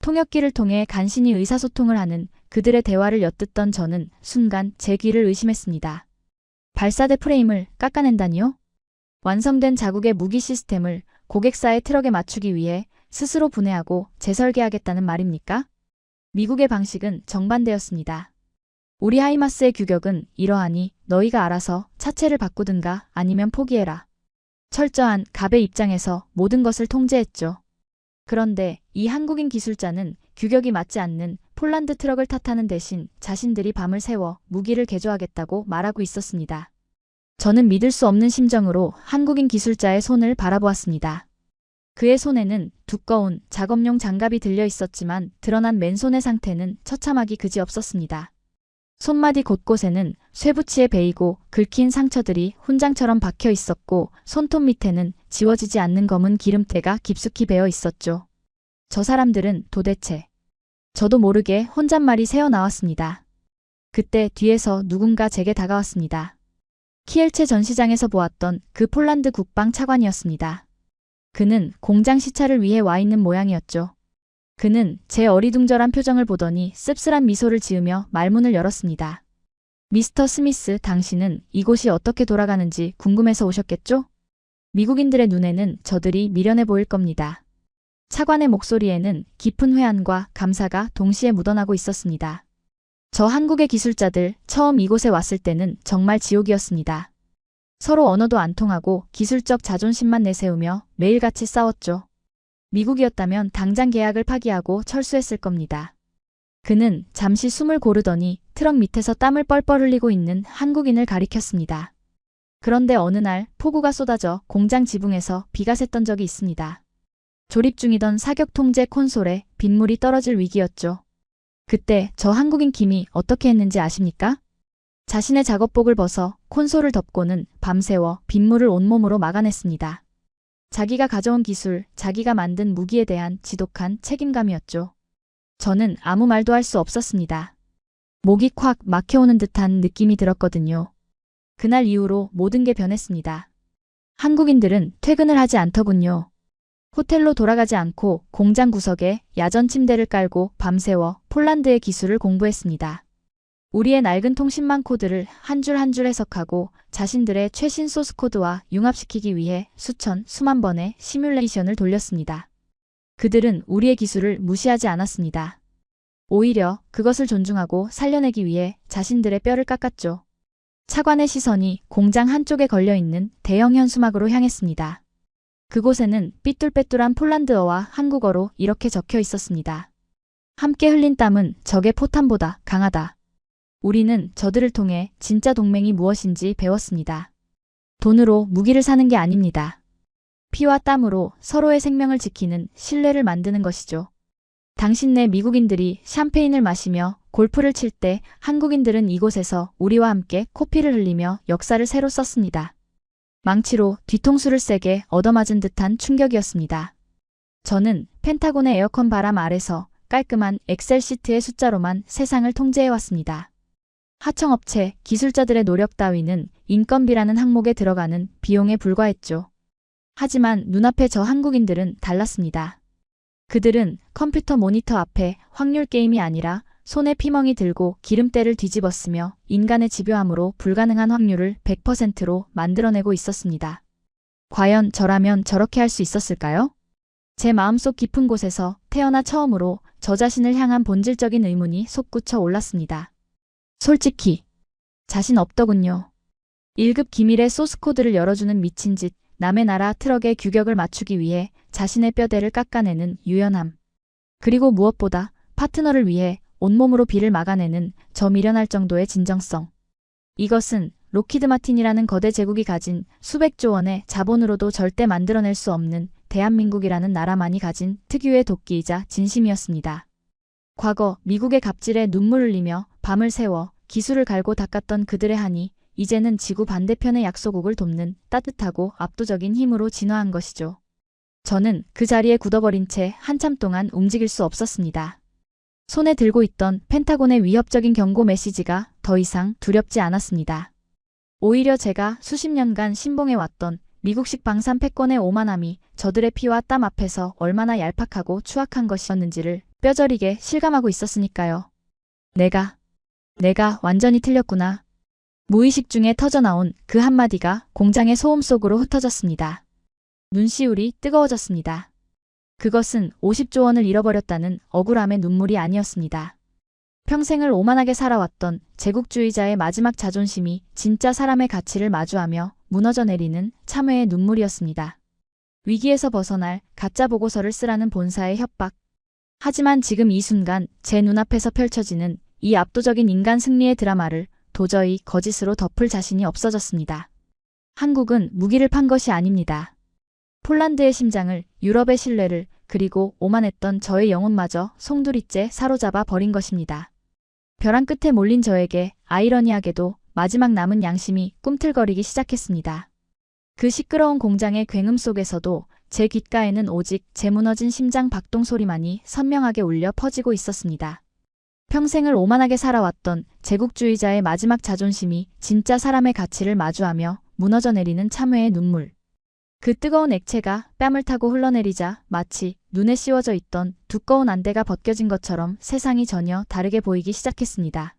통역기를 통해 간신히 의사소통을 하는 그들의 대화를 엿듣던 저는 순간 제 귀를 의심했습니다. 발사대 프레임을 깎아낸다니요? 완성된 자국의 무기 시스템을 고객사의 트럭에 맞추기 위해 스스로 분해하고 재설계하겠다는 말입니까? 미국의 방식은 정반대였습니다. 우리 하이마스의 규격은 이러하니 너희가 알아서 차체를 바꾸든가 아니면 포기해라. 철저한 갑의 입장에서 모든 것을 통제했죠. 그런데 이 한국인 기술자는 규격이 맞지 않는 폴란드 트럭을 탓하는 대신 자신들이 밤을 새워 무기를 개조하겠다고 말하고 있었습니다. 저는 믿을 수 없는 심정으로 한국인 기술자의 손을 바라보았습니다. 그의 손에는 두꺼운 작업용 장갑이 들려 있었지만 드러난 맨손의 상태는 처참하기 그지없었습니다. 손마디 곳곳에는 쇠붙이에 베이고 긁힌 상처들이 훈장처럼 박혀 있었고 손톱 밑에는 지워지지 않는 검은 기름때가 깊숙이 배어 있었죠. 저 사람들은 도대체... 저도 모르게 혼잣말이 새어나왔습니다. 그때 뒤에서 누군가 제게 다가왔습니다. 키엘체 전시장에서 보았던 그 폴란드 국방 차관이었습니다. 그는 공장 시찰을 위해 와 있는 모양이었죠. 그는 제 어리둥절한 표정을 보더니 씁쓸한 미소를 지으며 말문을 열었습니다. 미스터 스미스, 당신은 이곳이 어떻게 돌아가는지 궁금해서 오셨겠죠? 미국인들의 눈에는 저들이 미련해 보일 겁니다. 차관의 목소리에는 깊은 회한과 감사가 동시에 묻어나고 있었습니다. 저 한국의 기술자들 처음 이곳에 왔을 때는 정말 지옥이었습니다. 서로 언어도 안 통하고 기술적 자존심만 내세우며 매일같이 싸웠죠. 미국이었다면 당장 계약을 파기하고 철수했을 겁니다. 그는 잠시 숨을 고르더니 트럭 밑에서 땀을 뻘뻘 흘리고 있는 한국인을 가리켰습니다. 그런데 어느 날 폭우가 쏟아져 공장 지붕에서 비가 샜던 적이 있습니다. 조립 중이던 사격 통제 콘솔에 빗물이 떨어질 위기였죠. 그때 저 한국인 김이 어떻게 했는지 아십니까? 자신의 작업복을 벗어 콘솔을 덮고는 밤새워 빗물을 온몸으로 막아냈습니다. 자기가 가져온 기술, 자기가 만든 무기에 대한 지독한 책임감이었죠. 저는 아무 말도 할 수 없었습니다. 목이 콱 막혀오는 듯한 느낌이 들었거든요. 그날 이후로 모든 게 변했습니다. 한국인들은 퇴근을 하지 않더군요. 호텔로 돌아가지 않고 공장 구석에 야전 침대를 깔고 밤새워 폴란드의 기술을 공부했습니다. 우리의 낡은 통신망 코드를 한 줄 한 줄 해석하고 자신들의 최신 소스 코드와 융합시키기 위해 수만 번의 시뮬레이션을 돌렸습니다. 그들은 우리의 기술을 무시하지 않았습니다. 오히려 그것을 존중하고 살려내기 위해 자신들의 뼈를 깎았죠. 차관의 시선이 공장 한쪽에 걸려있는 대형 현수막으로 향했습니다. 그곳에는 삐뚤빼뚤한 폴란드어와 한국어로 이렇게 적혀 있었습니다. 함께 흘린 땀은 적의 포탄보다 강하다. 우리는 저들을 통해 진짜 동맹이 무엇인지 배웠습니다. 돈으로 무기를 사는 게 아닙니다. 피와 땀으로 서로의 생명을 지키는 신뢰를 만드는 것이죠. 당신네 미국인들이 샴페인을 마시며 골프를 칠 때 한국인들은 이곳에서 우리와 함께 코피를 흘리며 역사를 새로 썼습니다. 망치로 뒤통수를 세게 얻어맞은 듯한 충격이었습니다. 저는 펜타곤의 에어컨 바람 아래서 깔끔한 엑셀 시트의 숫자로만 세상을 통제해왔습니다. 하청업체, 기술자들의 노력 따위는 인건비라는 항목에 들어가는 비용에 불과했죠. 하지만 눈앞의 저 한국인들은 달랐습니다. 그들은 컴퓨터 모니터 앞에 확률 게임이 아니라 손에 피멍이 들고 기름때를 뒤집었으며 인간의 집요함으로 불가능한 확률을 100%로 만들어내고 있었습니다. 과연 저라면 저렇게 할 수 있었을까요? 제 마음속 깊은 곳에서 태어나 처음으로 저 자신을 향한 본질적인 의문이 솟구쳐 올랐습니다. 솔직히 자신 없더군요. 1급 기밀의 소스코드를 열어주는 미친 짓, 남의 나라 트럭의 규격을 맞추기 위해 자신의 뼈대를 깎아내는 유연함. 그리고 무엇보다 파트너를 위해 온몸으로 비를 막아내는 저 미련할 정도의 진정성. 이것은 록히드 마틴이라는 거대 제국이 가진 수백조 원의 자본으로도 절대 만들어낼 수 없는 대한민국이라는 나라만이 가진 특유의 도끼이자 진심이었습니다. 과거 미국의 갑질에 눈물 흘리며 밤을 새워 기술을 갈고 닦았던 그들의 한이 이제는 지구 반대편의 약소국을 돕는 따뜻하고 압도적인 힘으로 진화한 것이죠. 저는 그 자리에 굳어버린 채 한참 동안 움직일 수 없었습니다. 손에 들고 있던 펜타곤의 위협적인 경고 메시지가 더 이상 두렵지 않았습니다. 오히려 제가 수십 년간 신봉해왔던 미국식 방산 패권의 오만함이 저들의 피와 땀 앞에서 얼마나 얄팍하고 추악한 것이었는지를 뼈저리게 실감하고 있었으니까요. 내가 완전히 틀렸구나. 무의식 중에 터져나온 그 한마디가 공장의 소음 속으로 흩어졌습니다. 눈시울이 뜨거워졌습니다. 그것은 50조 원을 잃어버렸다는 억울함의 눈물이 아니었습니다. 평생을 오만하게 살아왔던 제국주의자의 마지막 자존심이 진짜 사람의 가치를 마주하며 무너져 내리는 참회의 눈물이었습니다. 위기에서 벗어날 가짜 보고서를 쓰라는 본사의 협박. 하지만 지금 이 순간 제 눈앞에서 펼쳐지는 이 압도적인 인간 승리의 드라마를 도저히 거짓으로 덮을 자신이 없어졌습니다. 한국은 무기를 판 것이 아닙니다. 폴란드의 심장을, 유럽의 신뢰를, 그리고 오만했던 저의 영혼마저 송두리째 사로잡아 버린 것입니다. 벼랑 끝에 몰린 저에게 아이러니하게도 마지막 남은 양심이 꿈틀거리기 시작했습니다. 그 시끄러운 공장의 굉음 속에서도 제 귓가에는 오직 제 무너진 심장 박동 소리만이 선명하게 울려 퍼지고 있었습니다. 평생을 오만하게 살아왔던 제국주의자의 마지막 자존심이 진짜 사람의 가치를 마주하며 무너져 내리는 참회의 눈물. 그 뜨거운 액체가 뺨을 타고 흘러내리자 마치 눈에 씌워져 있던 두꺼운 안대가 벗겨진 것처럼 세상이 전혀 다르게 보이기 시작했습니다.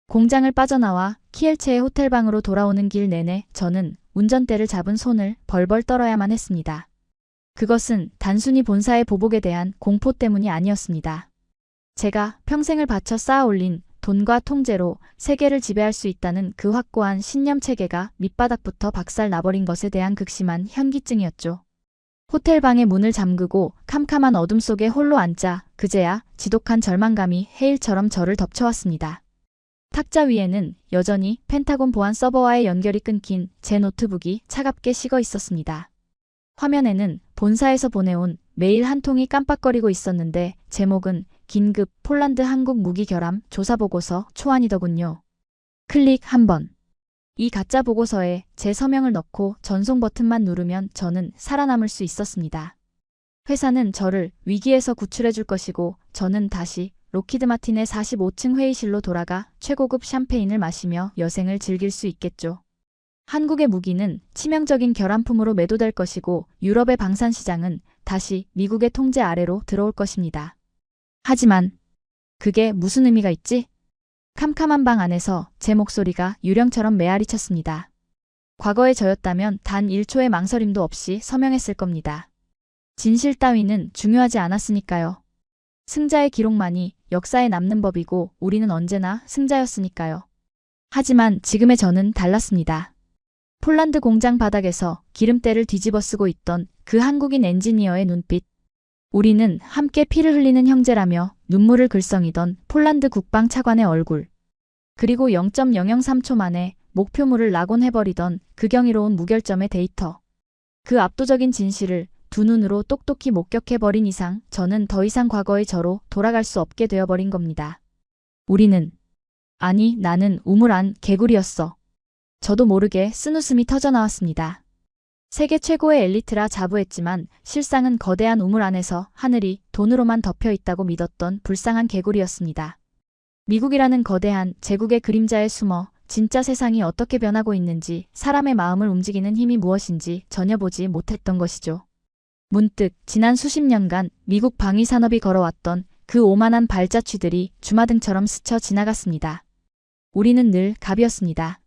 공장을 빠져나와 키엘체의 호텔방으로 돌아오는 길 내내 저는 운전대를 잡은 손을 벌벌 떨어야만 했습니다. 그것은 단순히 본사의 보복에 대한 공포 때문이 아니었습니다. 제가 평생을 바쳐 쌓아올린 돈과 통제로 세계를 지배할 수 있다는 그 확고한 신념 체계가 밑바닥부터 박살 나버린 것에 대한 극심한 현기증이었죠. 호텔방의 문을 잠그고 캄캄한 어둠 속에 홀로 앉자 그제야 지독한 절망감이 해일처럼 저를 덮쳐왔습니다. 탁자 위에는 여전히 펜타곤 보안 서버와의 연결이 끊긴 제 노트북이 차갑게 식어 있었습니다. 화면에는 본사에서 보내온 메일 한 통이 깜빡거리고 있었는데 제목은 긴급 폴란드 한국 무기 결함 조사 보고서 초안이더군요. 클릭 한 번. 이 가짜 보고서에 제 서명을 넣고 전송 버튼만 누르면 저는 살아남을 수 있었습니다. 회사는 저를 위기에서 구출해 줄 것이고 저는 다시 록히드 마틴의 45층 회의실로 돌아가 최고급 샴페인을 마시며 여생을 즐길 수 있겠죠. 한국의 무기는 치명적인 결함품으로 매도될 것이고 유럽의 방산 시장은 다시 미국의 통제 아래로 들어올 것입니다. 하지만 그게 무슨 의미가 있지? 캄캄한 방 안에서 제 목소리가 유령처럼 메아리쳤습니다. 과거의 저였다면 단 1초의 망설임도 없이 서명했을 겁니다. 진실 따위는 중요하지 않았으니까요. 승자의 기록만이 역사에 남는 법이고 우리는 언제나 승자였으니까요. 하지만 지금의 저는 달랐습니다. 폴란드 공장 바닥에서 기름때를 뒤집어 쓰고 있던 그 한국인 엔지니어의 눈빛. 우리는 함께 피를 흘리는 형제라며 눈물을 글썽이던 폴란드 국방 차관의 얼굴. 그리고 0.003초 만에 목표물을 낙온해버리던 그 경이로운 무결점의 데이터. 그 압도적인 진실을 두 눈으로 똑똑히 목격해버린 이상 저는 더 이상 과거의 저로 돌아갈 수 없게 되어버린 겁니다. 나는 우물 안 개구리였어. 저도 모르게 쓴웃음이 터져나왔습니다. 세계 최고의 엘리트라 자부했지만 실상은 거대한 우물 안에서 하늘이 돈으로만 덮여 있다고 믿었던 불쌍한 개구리였습니다. 미국이라는 거대한 제국의 그림자에 숨어 진짜 세상이 어떻게 변하고 있는지, 사람의 마음을 움직이는 힘이 무엇인지 전혀 보지 못했던 것이죠. 문득 지난 수십 년간 미국 방위산업이 걸어왔던 그 오만한 발자취들이 주마등처럼 스쳐 지나갔습니다. 우리는 늘 갑이었습니다.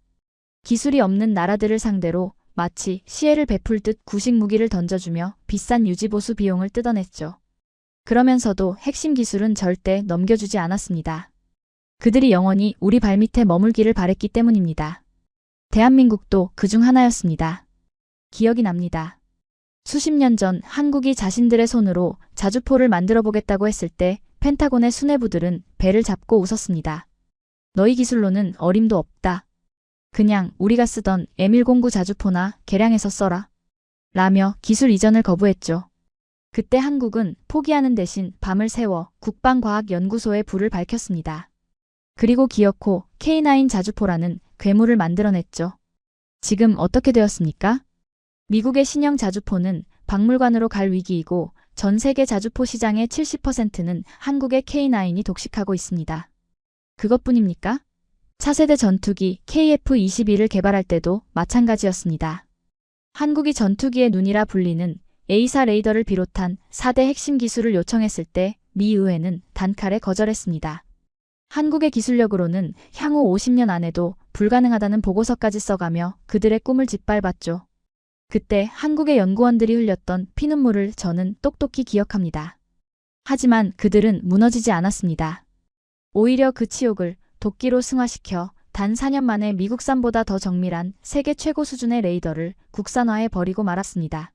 기술이 없는 나라들을 상대로 마치 시혜를 베풀듯 구식 무기를 던져주며 비싼 유지보수 비용을 뜯어냈죠. 그러면서도 핵심 기술은 절대 넘겨주지 않았습니다. 그들이 영원히 우리 발밑에 머물기를 바랬기 때문입니다. 대한민국도 그중 하나였습니다. 기억이 납니다. 수십 년 전 한국이 자신들의 손으로 자주포를 만들어 보겠다고 했을 때 펜타곤의 수뇌부들은 배를 잡고 웃었습니다. 너희 기술로는 어림도 없다. 그냥 우리가 쓰던 M109 자주포나 개량해서 써라. 라며 기술 이전을 거부했죠. 그때 한국은 포기하는 대신 밤을 새워 국방과학연구소에 불을 밝혔습니다. 그리고 기어코 K9 자주포라는 괴물을 만들어냈죠. 지금 어떻게 되었습니까? 미국의 신형 자주포는 박물관으로 갈 위기이고 전 세계 자주포 시장의 70%는 한국의 K9이 독식하고 있습니다. 그것뿐입니까? 차세대 전투기 KF-21을 개발할 때도 마찬가지였습니다. 한국이 전투기의 눈이라 불리는 A사 레이더를 비롯한 4대 핵심 기술을 요청했을 때 미 의회는 단칼에 거절했습니다. 한국의 기술력으로는 향후 50년 안에도 불가능하다는 보고서까지 써가며 그들의 꿈을 짓밟았죠. 그때 한국의 연구원들이 흘렸던 피눈물을 저는 똑똑히 기억합니다. 하지만 그들은 무너지지 않았습니다. 오히려 그 치욕을 도끼로 승화시켜 단 4년 만에 미국산보다 더 정밀한 세계 최고 수준의 레이더를 국산화해 버리고 말았습니다.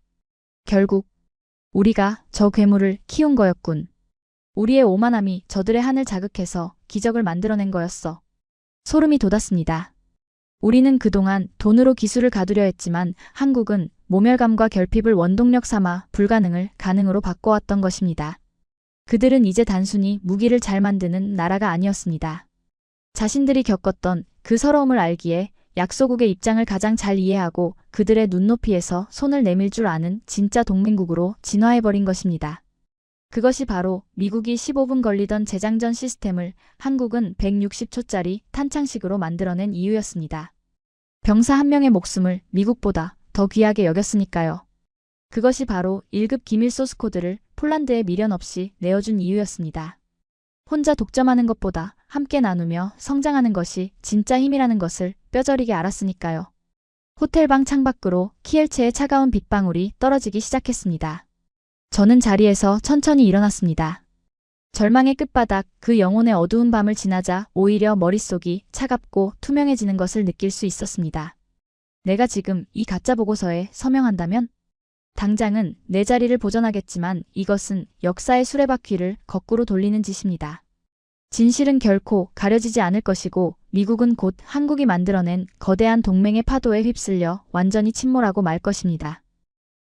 결국 우리가 저 괴물을 키운 거였군. 우리의 오만함이 저들의 한을 자극해서 기적을 만들어낸 거였어. 소름이 돋았습니다. 우리는 그동안 돈으로 기술을 가두려 했지만 한국은 모멸감과 결핍을 원동력 삼아 불가능을 가능으로 바꿔왔던 것입니다. 그들은 이제 단순히 무기를 잘 만드는 나라가 아니었습니다. 자신들이 겪었던 그 서러움을 알기에 약소국의 입장을 가장 잘 이해하고 그들의 눈높이에서 손을 내밀 줄 아는 진짜 동맹국으로 진화해버린 것입니다. 그것이 바로 미국이 15분 걸리던 재장전 시스템을 한국은 160초짜리 탄창식으로 만들어낸 이유였습니다. 병사 한 명의 목숨을 미국보다 더 귀하게 여겼으니까요. 그것이 바로 1급 기밀 소스 코드를 폴란드에 미련 없이 내어준 이유였습니다. 혼자 독점하는 것보다 함께 나누며 성장하는 것이 진짜 힘이라는 것을 뼈저리게 알았으니까요. 호텔방 창밖으로 키엘체의 차가운 빗방울이 떨어지기 시작했습니다. 저는 자리에서 천천히 일어났습니다. 절망의 끝바닥, 그 영혼의 어두운 밤을 지나자 오히려 머릿속이 차갑고 투명해지는 것을 느낄 수 있었습니다. 내가 지금 이 가짜 보고서에 서명한다면? 당장은 내 자리를 보전하겠지만 이것은 역사의 수레바퀴를 거꾸로 돌리는 짓입니다. 진실은 결코 가려지지 않을 것이고 미국은 곧 한국이 만들어낸 거대한 동맹의 파도에 휩쓸려 완전히 침몰하고 말 것입니다.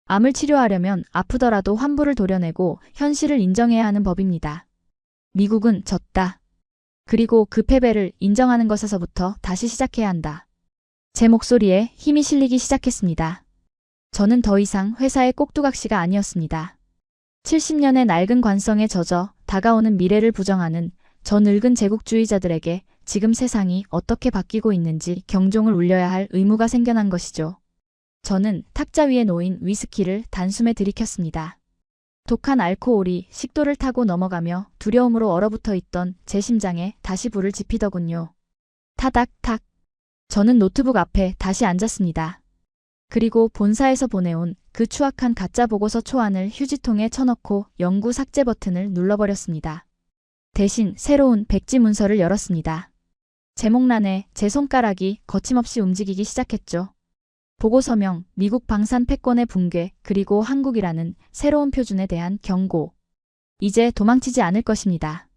암을 치료하려면 아프더라도 환부를 도려내고 현실을 인정해야 하는 법입니다. 미국은 졌다. 그리고 그 패배를 인정하는 것에서부터 다시 시작해야 한다. 제 목소리에 힘이 실리기 시작했습니다. 저는 더 이상 회사의 꼭두각시가 아니었습니다. 70년의 낡은 관성에 젖어 다가오는 미래를 부정하는 저 늙은 제국주의자들에게 지금 세상이 어떻게 바뀌고 있는지 경종을 울려야 할 의무가 생겨난 것이죠. 저는 탁자 위에 놓인 위스키를 단숨에 들이켰습니다. 독한 알코올이 식도를 타고 넘어가며 두려움으로 얼어붙어 있던 제 심장에 다시 불을 지피더군요. 타닥탁. 저는 노트북 앞에 다시 앉았습니다. 그리고 본사에서 보내온 그 추악한 가짜 보고서 초안을 휴지통에 쳐넣고 영구 삭제 버튼을 눌러버렸습니다. 대신 새로운 백지 문서를 열었습니다. 제목란에 제 손가락이 거침없이 움직이기 시작했죠. 보고서명, 미국 방산 패권의 붕괴, 그리고 한국이라는 새로운 표준에 대한 경고. 이제 도망치지 않을 것입니다.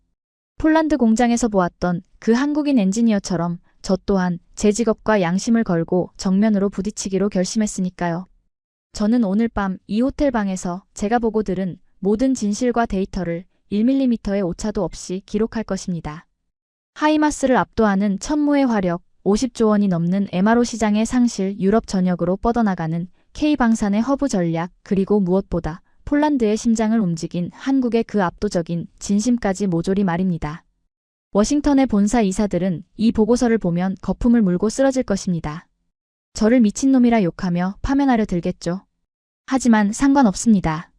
폴란드 공장에서 보았던 그 한국인 엔지니어처럼 저 또한 제 직업과 양심을 걸고 정면으로 부딪히기로 결심했으니까요. 저는 오늘 밤 이 호텔 방에서 제가 보고 들은 모든 진실과 데이터를 1mm의 오차도 없이 기록할 것입니다. 하이마스를 압도하는 천무의 화력, 50조 원이 넘는 MRO 시장의 상실, 유럽 전역으로 뻗어나가는 K방산의 허브 전략, 그리고 무엇보다 폴란드의 심장을 움직인 한국의 그 압도적인 진심까지 모조리 말입니다. 워싱턴의 본사 이사들은 이 보고서를 보면 거품을 물고 쓰러질 것입니다. 저를 미친놈이라 욕하며 파면하려 들겠죠. 하지만 상관없습니다.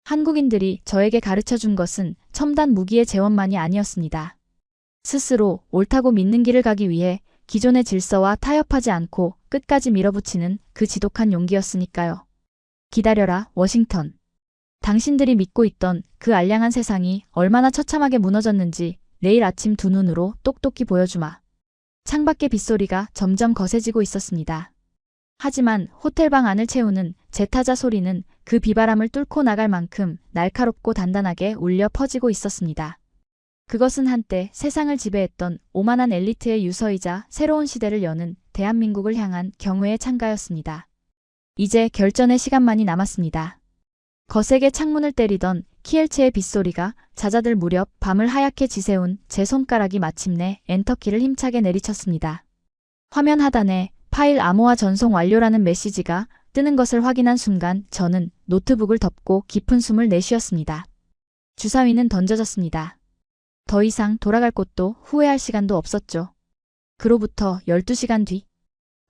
한국인들이 저에게 가르쳐준 것은 첨단 무기의 재원만이 아니었습니다. 스스로 옳다고 믿는 길을 가기 위해 기존의 질서와 타협하지 않고 끝까지 밀어붙이는 그 지독한 용기였으니까요. 기다려라, 워싱턴. 당신들이 믿고 있던 그 알량한 세상이 얼마나 처참하게 무너졌는지 내일 아침 두 눈으로 똑똑히 보여주마. 창밖의 빗소리가 점점 거세지고 있었습니다. 하지만 호텔방 안을 채우는 제타자 소리는 그 비바람을 뚫고 나갈 만큼 날카롭고 단단하게 울려 퍼지고 있었습니다. 그것은 한때 세상을 지배했던 오만한 엘리트의 유서이자 새로운 시대를 여는 대한민국을 향한 경외의 찬가였습니다. 이제 결전의 시간만이 남았습니다. 거세게 창문을 때리던 키엘체의 빗소리가 잦아들 무렵 밤을 하얗게 지새운 제 손가락이 마침내 엔터키를 힘차게 내리쳤습니다. 화면 하단에 파일 암호화 전송 완료라는 메시지가 뜨는 것을 확인한 순간 저는 노트북을 덮고 깊은 숨을 내쉬었습니다. 주사위는 던져졌습니다. 더 이상 돌아갈 곳도 후회할 시간도 없었죠. 그로부터 12시간 뒤,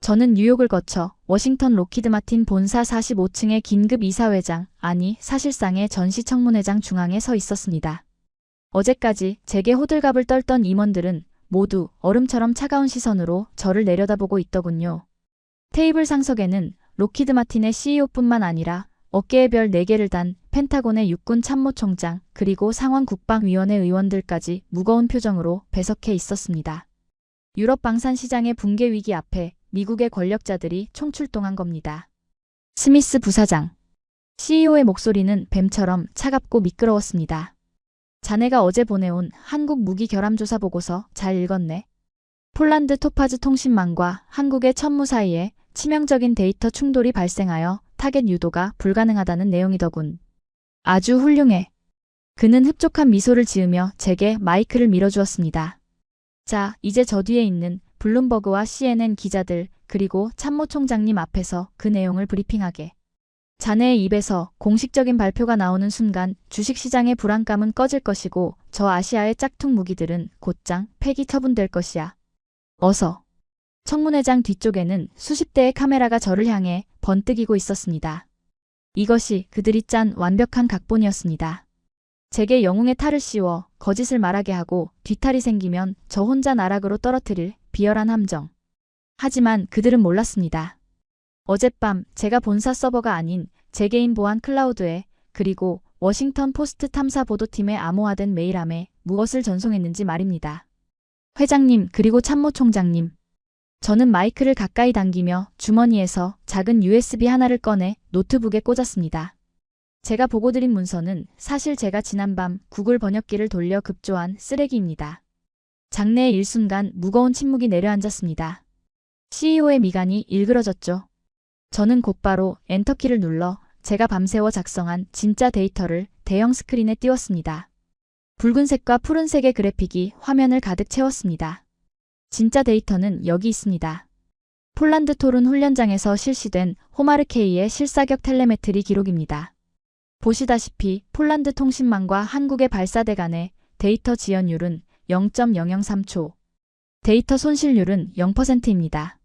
저는 뉴욕을 거쳐 워싱턴 로키드 마틴 본사 45층의 긴급 이사회장, 아니 사실상의 전시청문회장 중앙에 서 있었습니다. 어제까지 제게 호들갑을 떨던 임원들은 모두 얼음처럼 차가운 시선으로 저를 내려다보고 있더군요. 테이블 상석에는 로키드 마틴의 CEO뿐만 아니라 어깨에 별 4개를 단 펜타곤의 육군 참모총장, 그리고 상원국방위원회 의원들까지 무거운 표정으로 배석해 있었습니다. 유럽 방산 시장의 붕괴 위기 앞에 미국의 권력자들이 총출동한 겁니다. 스미스 부사장. CEO의 목소리는 뱀처럼 차갑고 미끄러웠습니다. 자네가 어제 보내온 한국 무기 결함 조사 보고서 잘 읽었네. 폴란드 토파즈 통신망과 한국의 천무 사이에 치명적인 데이터 충돌이 발생하여 타겟 유도가 불가능하다는 내용이더군. 아주 훌륭해. 그는 흡족한 미소를 지으며 제게 마이크를 밀어주었습니다. 자, 이제 저 뒤에 있는 블룸버그와 CNN 기자들, 그리고 참모총장님 앞에서 그 내용을 브리핑하게. 자네의 입에서 공식적인 발표가 나오는 순간 주식시장의 불안감은 꺼질 것이고 저 아시아의 짝퉁 무기들은 곧장 폐기 처분될 것이야. 어서. 청문회장 뒤쪽에는 수십 대의 카메라가 저를 향해 번뜩이고 있었습니다. 이것이 그들이 짠 완벽한 각본이었습니다. 제게 영웅의 탈을 씌워 거짓을 말하게 하고 뒤탈이 생기면 저 혼자 나락으로 떨어뜨릴 비열한 함정. 하지만 그들은 몰랐습니다. 어젯밤 제가 본사 서버가 아닌 제 개인 보안 클라우드에, 그리고 워싱턴 포스트 탐사 보도팀의 암호화된 메일함에 무엇을 전송했는지 말입니다. 회장님, 그리고 참모총장님. 저는 마이크를 가까이 당기며 주머니에서 작은 USB 하나를 꺼내 노트북에 꽂았습니다. 제가 보고드린 문서는 사실 제가 지난밤 구글 번역기를 돌려 급조한 쓰레기입니다. 장내에 일순간 무거운 침묵이 내려앉았습니다. CEO의 미간이 일그러졌죠. 저는 곧바로 엔터키를 눌러 제가 밤새워 작성한 진짜 데이터를 대형 스크린에 띄웠습니다. 붉은색과 푸른색의 그래픽이 화면을 가득 채웠습니다. 진짜 데이터는 여기 있습니다. 폴란드 토룬 훈련장에서 실시된 호마르케이의 실사격 텔레메트리 기록입니다. 보시다시피 폴란드 통신망과 한국의 발사대 간의 데이터 지연율은 0.003초, 데이터 손실률은 0%입니다.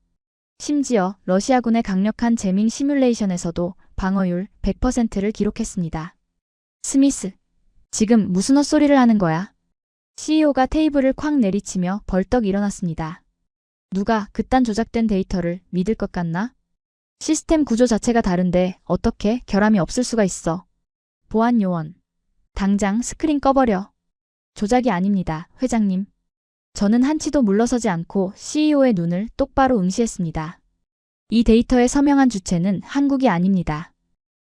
심지어 러시아군의 강력한 재밍 시뮬레이션에서도 방어율 100%를 기록했습니다. 스미스, 지금 무슨 헛소리를 하는 거야? CEO가 테이블을 쾅 내리치며 벌떡 일어났습니다. 누가 그딴 조작된 데이터를 믿을 것 같나? 시스템 구조 자체가 다른데 어떻게 결함이 없을 수가 있어? 보안 요원. 당장 스크린 꺼버려. 조작이 아닙니다, 회장님. 저는 한치도 물러서지 않고 CEO의 눈을 똑바로 응시했습니다. 이 데이터의 서명한 주체는 한국이 아닙니다.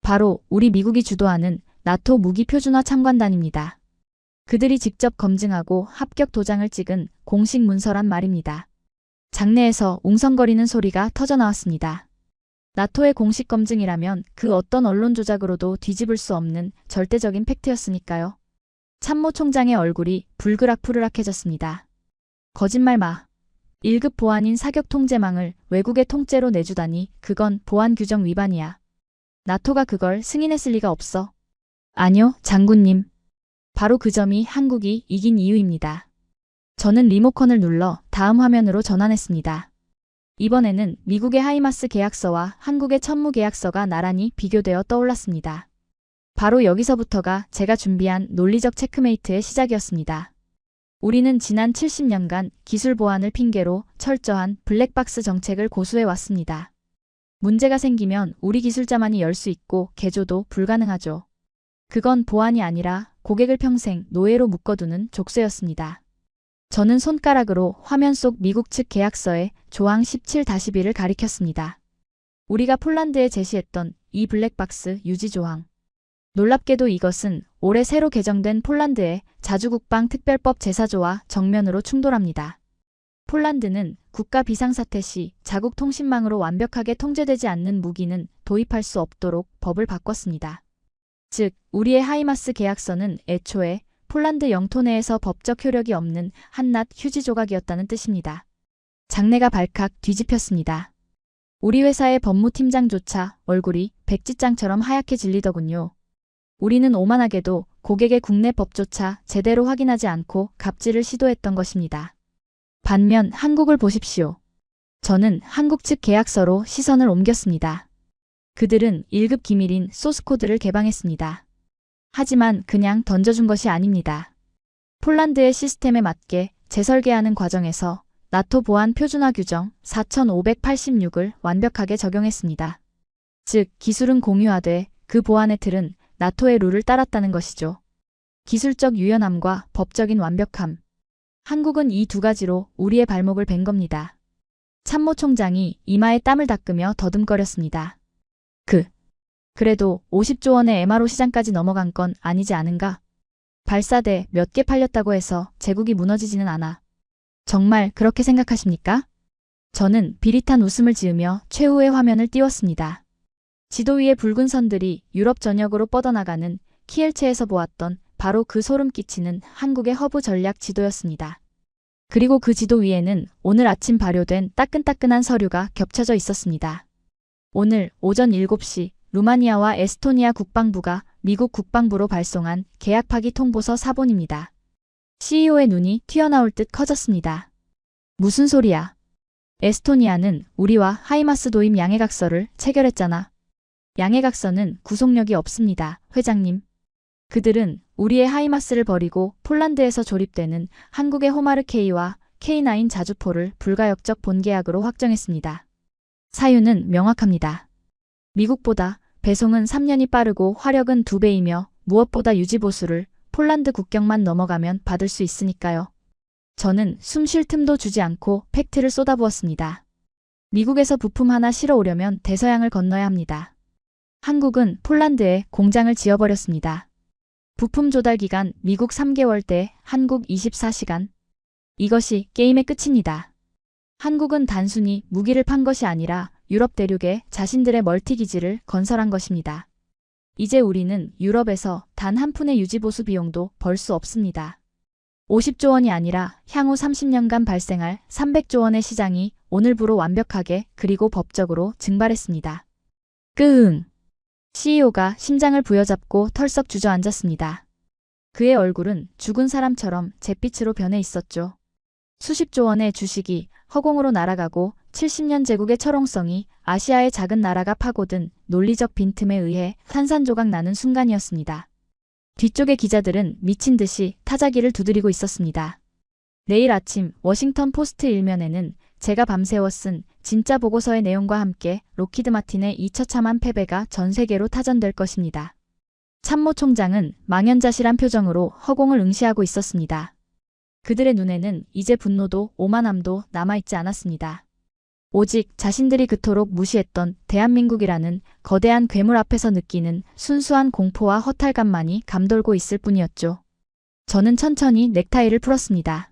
바로 우리 미국이 주도하는 나토 무기 표준화 참관단입니다. 그들이 직접 검증하고 합격 도장을 찍은 공식 문서란 말입니다. 장내에서 웅성거리는 소리가 터져나왔습니다. 나토의 공식 검증이라면 그 어떤 언론 조작으로도 뒤집을 수 없는 절대적인 팩트였으니까요. 참모총장의 얼굴이 불그락푸르락해졌습니다. 거짓말 마. 1급 보안인 사격 통제망을 외국의 통째로 내주다니 그건 보안 규정 위반이야. 나토가 그걸 승인했을 리가 없어. 아니요, 장군님. 바로 그 점이 한국이 이긴 이유입니다. 저는 리모컨을 눌러 다음 화면으로 전환했습니다. 이번에는 미국의 하이마스 계약서와 한국의 천무 계약서가 나란히 비교되어 떠올랐습니다. 바로 여기서부터가 제가 준비한 논리적 체크메이트의 시작이었습니다. 우리는 지난 70년간 기술 보안을 핑계로 철저한 블랙박스 정책을 고수해왔습니다. 문제가 생기면 우리 기술자만이 열 수 있고 개조도 불가능하죠. 그건 보안이 아니라 고객을 평생 노예로 묶어두는 족쇄였습니다. 저는 손가락으로 화면 속 미국 측 계약서의 조항 17-B를 가리켰습니다. 우리가 폴란드에 제시했던 이 블랙박스 유지 조항. 놀랍게도 이것은 올해 새로 개정된 폴란드의 자주국방 특별법 제4조와 정면으로 충돌합니다. 폴란드는 국가 비상사태 시 자국 통신망으로 완벽하게 통제되지 않는 무기는 도입할 수 없도록 법을 바꿨습니다. 즉, 우리의 하이마스 계약서는 애초에 폴란드 영토 내에서 법적 효력이 없는 한낱 휴지 조각이었다는 뜻입니다. 장내가 발칵 뒤집혔습니다. 우리 회사의 법무팀장조차 얼굴이 백지장처럼 하얗게 질리더군요. 우리는 오만하게도 고객의 국내 법조차 제대로 확인하지 않고 갑질을 시도했던 것입니다. 반면 한국을 보십시오. 저는 한국 측 계약서로 시선을 옮겼습니다. 그들은 1급 기밀인 소스코드를 개방했습니다. 하지만 그냥 던져준 것이 아닙니다. 폴란드의 시스템에 맞게 재설계하는 과정에서 나토 보안 표준화 규정 4586을 완벽하게 적용했습니다. 즉, 기술은 공유하되 그 보안의 틀은 나토의 룰을 따랐다는 것이죠. 기술적 유연함과 법적인 완벽함. 한국은 이 두 가지로 우리의 발목을 벤 겁니다. 참모총장이 이마에 땀을 닦으며 더듬거렸습니다. 그래도 50조 원의 MRO 시장까지 넘어간 건 아니지 않은가? 발사대 몇 개 팔렸다고 해서 제국이 무너지지는 않아. 정말 그렇게 생각하십니까? 저는 비릿한 웃음을 지으며 최후의 화면을 띄웠습니다. 지도 위의 붉은 선들이 유럽 전역으로 뻗어나가는 키엘체에서 보았던 바로 그 소름 끼치는 한국의 허브 전략 지도였습니다. 그리고 그 지도 위에는 오늘 아침 발효된 따끈따끈한 서류가 겹쳐져 있었습니다. 오늘 오전 7시 루마니아와 에스토니아 국방부가 미국 국방부로 발송한 계약 파기 통보서 사본입니다. CEO의 눈이 튀어나올 듯 커졌습니다. 무슨 소리야? 에스토니아는 우리와 하이마스 도입 양해각서를 체결했잖아. 양해각서는 구속력이 없습니다, 회장님. 그들은 우리의 하이마스를 버리고 폴란드에서 조립되는 한국의 호마르 K와 K9 자주포를 불가역적 본계약으로 확정했습니다. 사유는 명확합니다. 미국보다 배송은 3년이 빠르고 화력은 2배이며 무엇보다 유지보수를 폴란드 국경만 넘어가면 받을 수 있으니까요. 저는 숨 쉴 틈도 주지 않고 팩트를 쏟아부었습니다. 미국에서 부품 하나 실어오려면 대서양을 건너야 합니다. 한국은 폴란드에 공장을 지어버렸습니다. 부품 조달 기간 미국 3개월대 한국 24시간. 이것이 게임의 끝입니다. 한국은 단순히 무기를 판 것이 아니라 유럽 대륙에 자신들의 멀티기지를 건설한 것입니다. 이제 우리는 유럽에서 단 한 푼의 유지보수 비용도 벌 수 없습니다. 50조 원이 아니라 향후 30년간 발생할 300조 원의 시장이 오늘부로 완벽하게 그리고 법적으로 증발했습니다. 끄흥. CEO가 심장을 부여잡고 털썩 주저앉았습니다. 그의 얼굴은 죽은 사람처럼 잿빛으로 변해 있었죠. 수십조 원의 주식이 허공으로 날아가고 70년 제국의 철옹성이 아시아의 작은 나라가 파고든 논리적 빈틈에 의해 산산조각 나는 순간이었습니다. 뒤쪽의 기자들은 미친 듯이 타자기를 두드리고 있었습니다. 내일 아침 워싱턴 포스트 일면에는 제가 밤새워 쓴 진짜 보고서의 내용과 함께 록히드 마틴의 이 처참한 패배가 전 세계로 타전될 것입니다. 참모총장은 망연자실한 표정으로 허공을 응시하고 있었습니다. 그들의 눈에는 이제 분노도 오만함도 남아있지 않았습니다. 오직 자신들이 그토록 무시했던 대한민국이라는 거대한 괴물 앞에서 느끼는 순수한 공포와 허탈감만이 감돌고 있을 뿐이었죠. 저는 천천히 넥타이를 풀었습니다.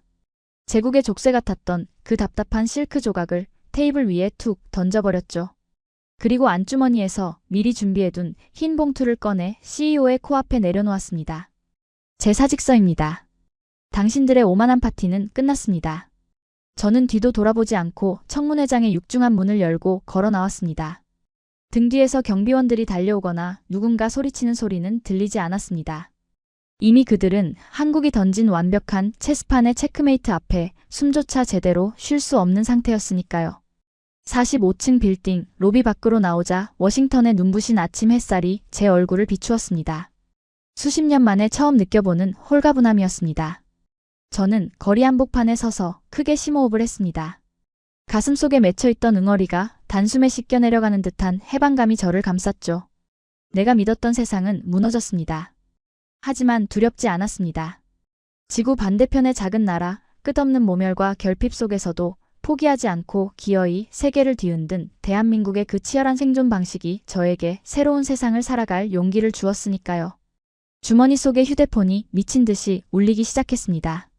제국의 족쇄 같았던 그 답답한 실크 조각을 테이블 위에 툭 던져버렸죠. 그리고 안주머니에서 미리 준비해둔 흰 봉투를 꺼내 CEO의 코앞에 내려놓았습니다. 제 사직서입니다. 당신들의 오만한 파티는 끝났습니다. 저는 뒤도 돌아보지 않고 청문회장의 육중한 문을 열고 걸어 나왔습니다. 등 뒤에서 경비원들이 달려오거나 누군가 소리치는 소리는 들리지 않았습니다. 이미 그들은 한국이 던진 완벽한 체스판의 체크메이트 앞에 숨조차 제대로 쉴 수 없는 상태였으니까요. 45층 빌딩 로비 밖으로 나오자 워싱턴의 눈부신 아침 햇살이 제 얼굴을 비추었습니다. 수십 년 만에 처음 느껴보는 홀가분함이었습니다. 저는 거리 한복판에 서서 크게 심호흡을 했습니다. 가슴속에 맺혀있던 응어리가 단숨에 씻겨 내려가는 듯한 해방감이 저를 감쌌죠. 내가 믿었던 세상은 무너졌습니다. 하지만 두렵지 않았습니다. 지구 반대편의 작은 나라, 끝없는 모멸과 결핍 속에서도 포기하지 않고 기어이 세계를 뒤흔든 대한민국의 그 치열한 생존 방식이 저에게 새로운 세상을 살아갈 용기를 주었으니까요. 주머니 속의 휴대폰이 미친 듯이 울리기 시작했습니다.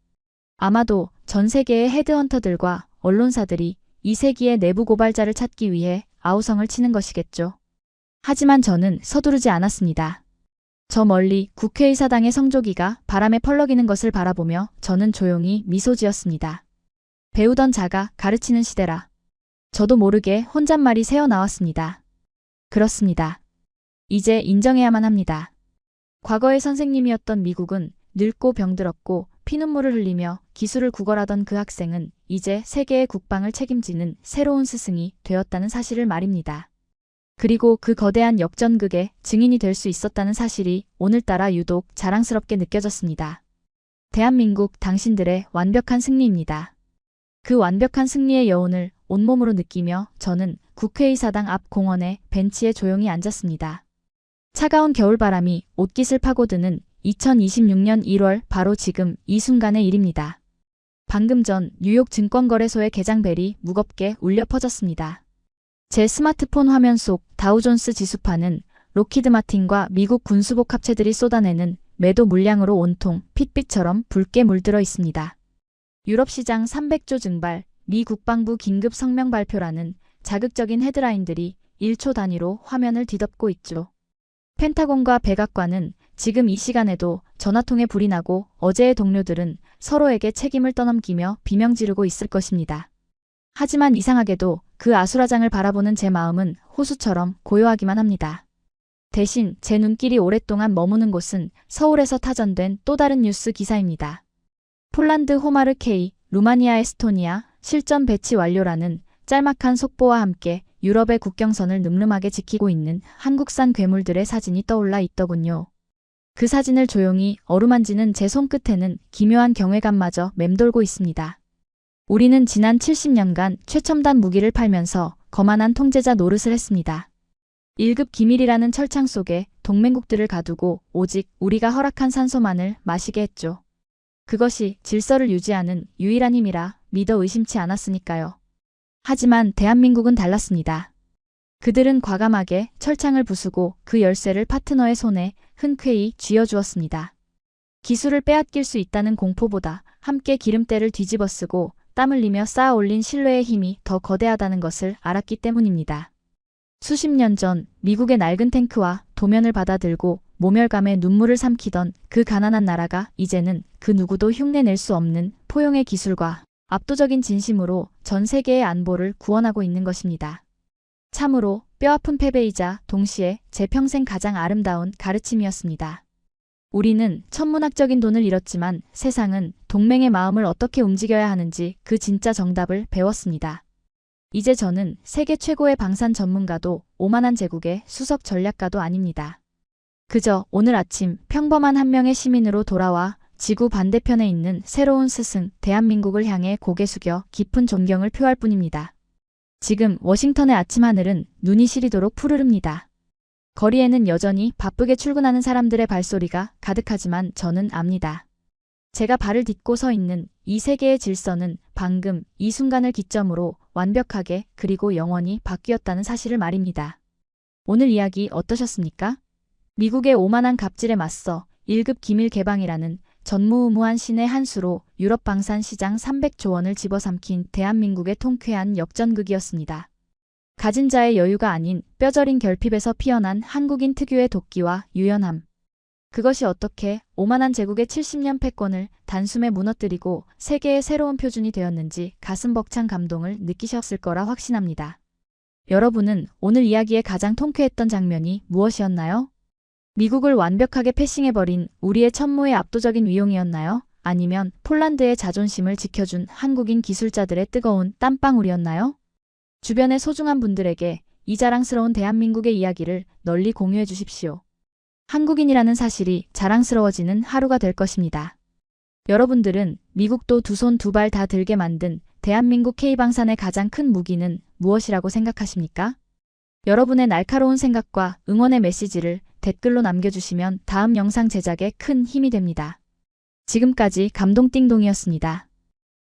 아마도 전 세계의 헤드헌터들과 언론사들이 이 세기의 내부 고발자를 찾기 위해 아우성을 치는 것이겠죠. 하지만 저는 서두르지 않았습니다. 저 멀리 국회의사당의 성조기가 바람에 펄럭이는 것을 바라보며 저는 조용히 미소 지었습니다. 배우던 자가 가르치는 시대라. 저도 모르게 혼잣말이 새어나왔습니다. 그렇습니다. 이제 인정해야만 합니다. 과거의 선생님이었던 미국은 늙고 병들었고 피눈물을 흘리며 기술을 구걸하던 그 학생은 이제 세계의 국방을 책임지는 새로운 스승이 되었다는 사실을 말입니다. 그리고 그 거대한 역전극의 증인이 될 수 있었다는 사실이 오늘따라 유독 자랑스럽게 느껴졌습니다. 대한민국 당신들의 완벽한 승리입니다. 그 완벽한 승리의 여운을 온몸으로 느끼며 저는 국회의사당 앞 공원의 벤치에 조용히 앉았습니다. 차가운 겨울바람이 옷깃을 파고드는 2026년 1월 바로 지금 이 순간의 일입니다. 방금 전 뉴욕 증권거래소의 개장벨이 무겁게 울려 퍼졌습니다. 제 스마트폰 화면 속 다우존스 지수판은 로키드 마틴과 미국 군수복 합체들이 쏟아내는 매도 물량으로 온통 핏빛처럼 붉게 물들어 있습니다. 유럽 시장 300조 증발, 미 국방부 긴급 성명 발표라는 자극적인 헤드라인들이 1초 단위로 화면을 뒤덮고 있죠. 펜타곤과 백악관은 지금 이 시간에도 전화통에 불이 나고 어제의 동료들은 서로에게 책임을 떠넘기며 비명 지르고 있을 것입니다. 하지만 이상하게도 그 아수라장을 바라보는 제 마음은 호수처럼 고요하기만 합니다. 대신 제 눈길이 오랫동안 머무는 곳은 서울에서 타전된 또 다른 뉴스 기사입니다. 폴란드 호마르 K, 루마니아 에스토니아 실전 배치 완료라는 짤막한 속보와 함께 유럽의 국경선을 늠름하게 지키고 있는 한국산 괴물들의 사진이 떠올라 있더군요. 그 사진을 조용히 어루만지는 제 손끝에는 기묘한 경외감마저 맴돌고 있습니다. 우리는 지난 70년간 최첨단 무기를 팔면서 거만한 통제자 노릇을 했습니다. 1급 기밀이라는 철창 속에 동맹국들을 가두고 오직 우리가 허락한 산소만을 마시게 했죠. 그것이 질서를 유지하는 유일한 힘이라 믿어 의심치 않았으니까요. 하지만 대한민국은 달랐습니다. 그들은 과감하게 철창을 부수고 그 열쇠를 파트너의 손에 흔쾌히 쥐어주었습니다. 기술을 빼앗길 수 있다는 공포보다 함께 기름때를 뒤집어쓰고 땀 흘리며 쌓아 올린 신뢰의 힘이 더 거대하다는 것을 알았기 때문입니다. 수십 년 전 미국의 낡은 탱크와 도면을 받아들고 모멸감에 눈물을 삼키던 그 가난한 나라가 이제는 그 누구도 흉내낼 수 없는 포용의 기술과 압도적인 진심으로 전 세계의 안보를 구원하고 있는 것입니다. 참으로 뼈아픈 패배이자 동시에 제 평생 가장 아름다운 가르침이었습니다. 우리는 천문학적인 돈을 잃었지만 세상은 동맹의 마음을 어떻게 움직여야 하는지 그 진짜 정답을 배웠습니다. 이제 저는 세계 최고의 방산 전문가도 오만한 제국의 수석 전략가도 아닙니다. 그저 오늘 아침 평범한 한 명의 시민으로 돌아와 지구 반대편에 있는 새로운 스승 대한민국을 향해 고개 숙여 깊은 존경을 표할 뿐입니다. 지금 워싱턴의 아침 하늘은 눈이 시리도록 푸르릅니다. 거리에는 여전히 바쁘게 출근하는 사람들의 발소리가 가득하지만 저는 압니다. 제가 발을 딛고 서 있는 이 세계의 질서는 방금 이 순간을 기점으로 완벽하게 그리고 영원히 바뀌었다는 사실을 말입니다. 오늘 이야기 어떠셨습니까? 미국의 오만한 갑질에 맞서 1급 기밀 개방이라는 전무후무한 신의 한 수로 유럽 방산 시장 300조 원을 집어삼킨 대한민국의 통쾌한 역전극이었습니다. 가진 자의 여유가 아닌 뼈저린 결핍에서 피어난 한국인 특유의 도끼와 유연함. 그것이 어떻게 오만한 제국의 70년 패권을 단숨에 무너뜨리고 세계의 새로운 표준이 되었는지 가슴 벅찬 감동을 느끼셨을 거라 확신합니다. 여러분은 오늘 이야기의 가장 통쾌했던 장면이 무엇이었나요? 미국을 완벽하게 패싱해버린 우리의 천모의 압도적인 위용이었나요? 아니면 폴란드의 자존심을 지켜준 한국인 기술자들의 뜨거운 땀방울이었나요? 주변의 소중한 분들에게 이 자랑스러운 대한민국의 이야기를 널리 공유해 주십시오. 한국인이라는 사실이 자랑스러워지는 하루가 될 것입니다. 여러분들은 미국도 두 손 두 발 다 들게 만든 대한민국 K방산의 가장 큰 무기는 무엇이라고 생각하십니까? 여러분의 날카로운 생각과 응원의 메시지를 댓글로 남겨주시면 다음 영상 제작에 큰 힘이 됩니다. 지금까지 감동띵동이었습니다.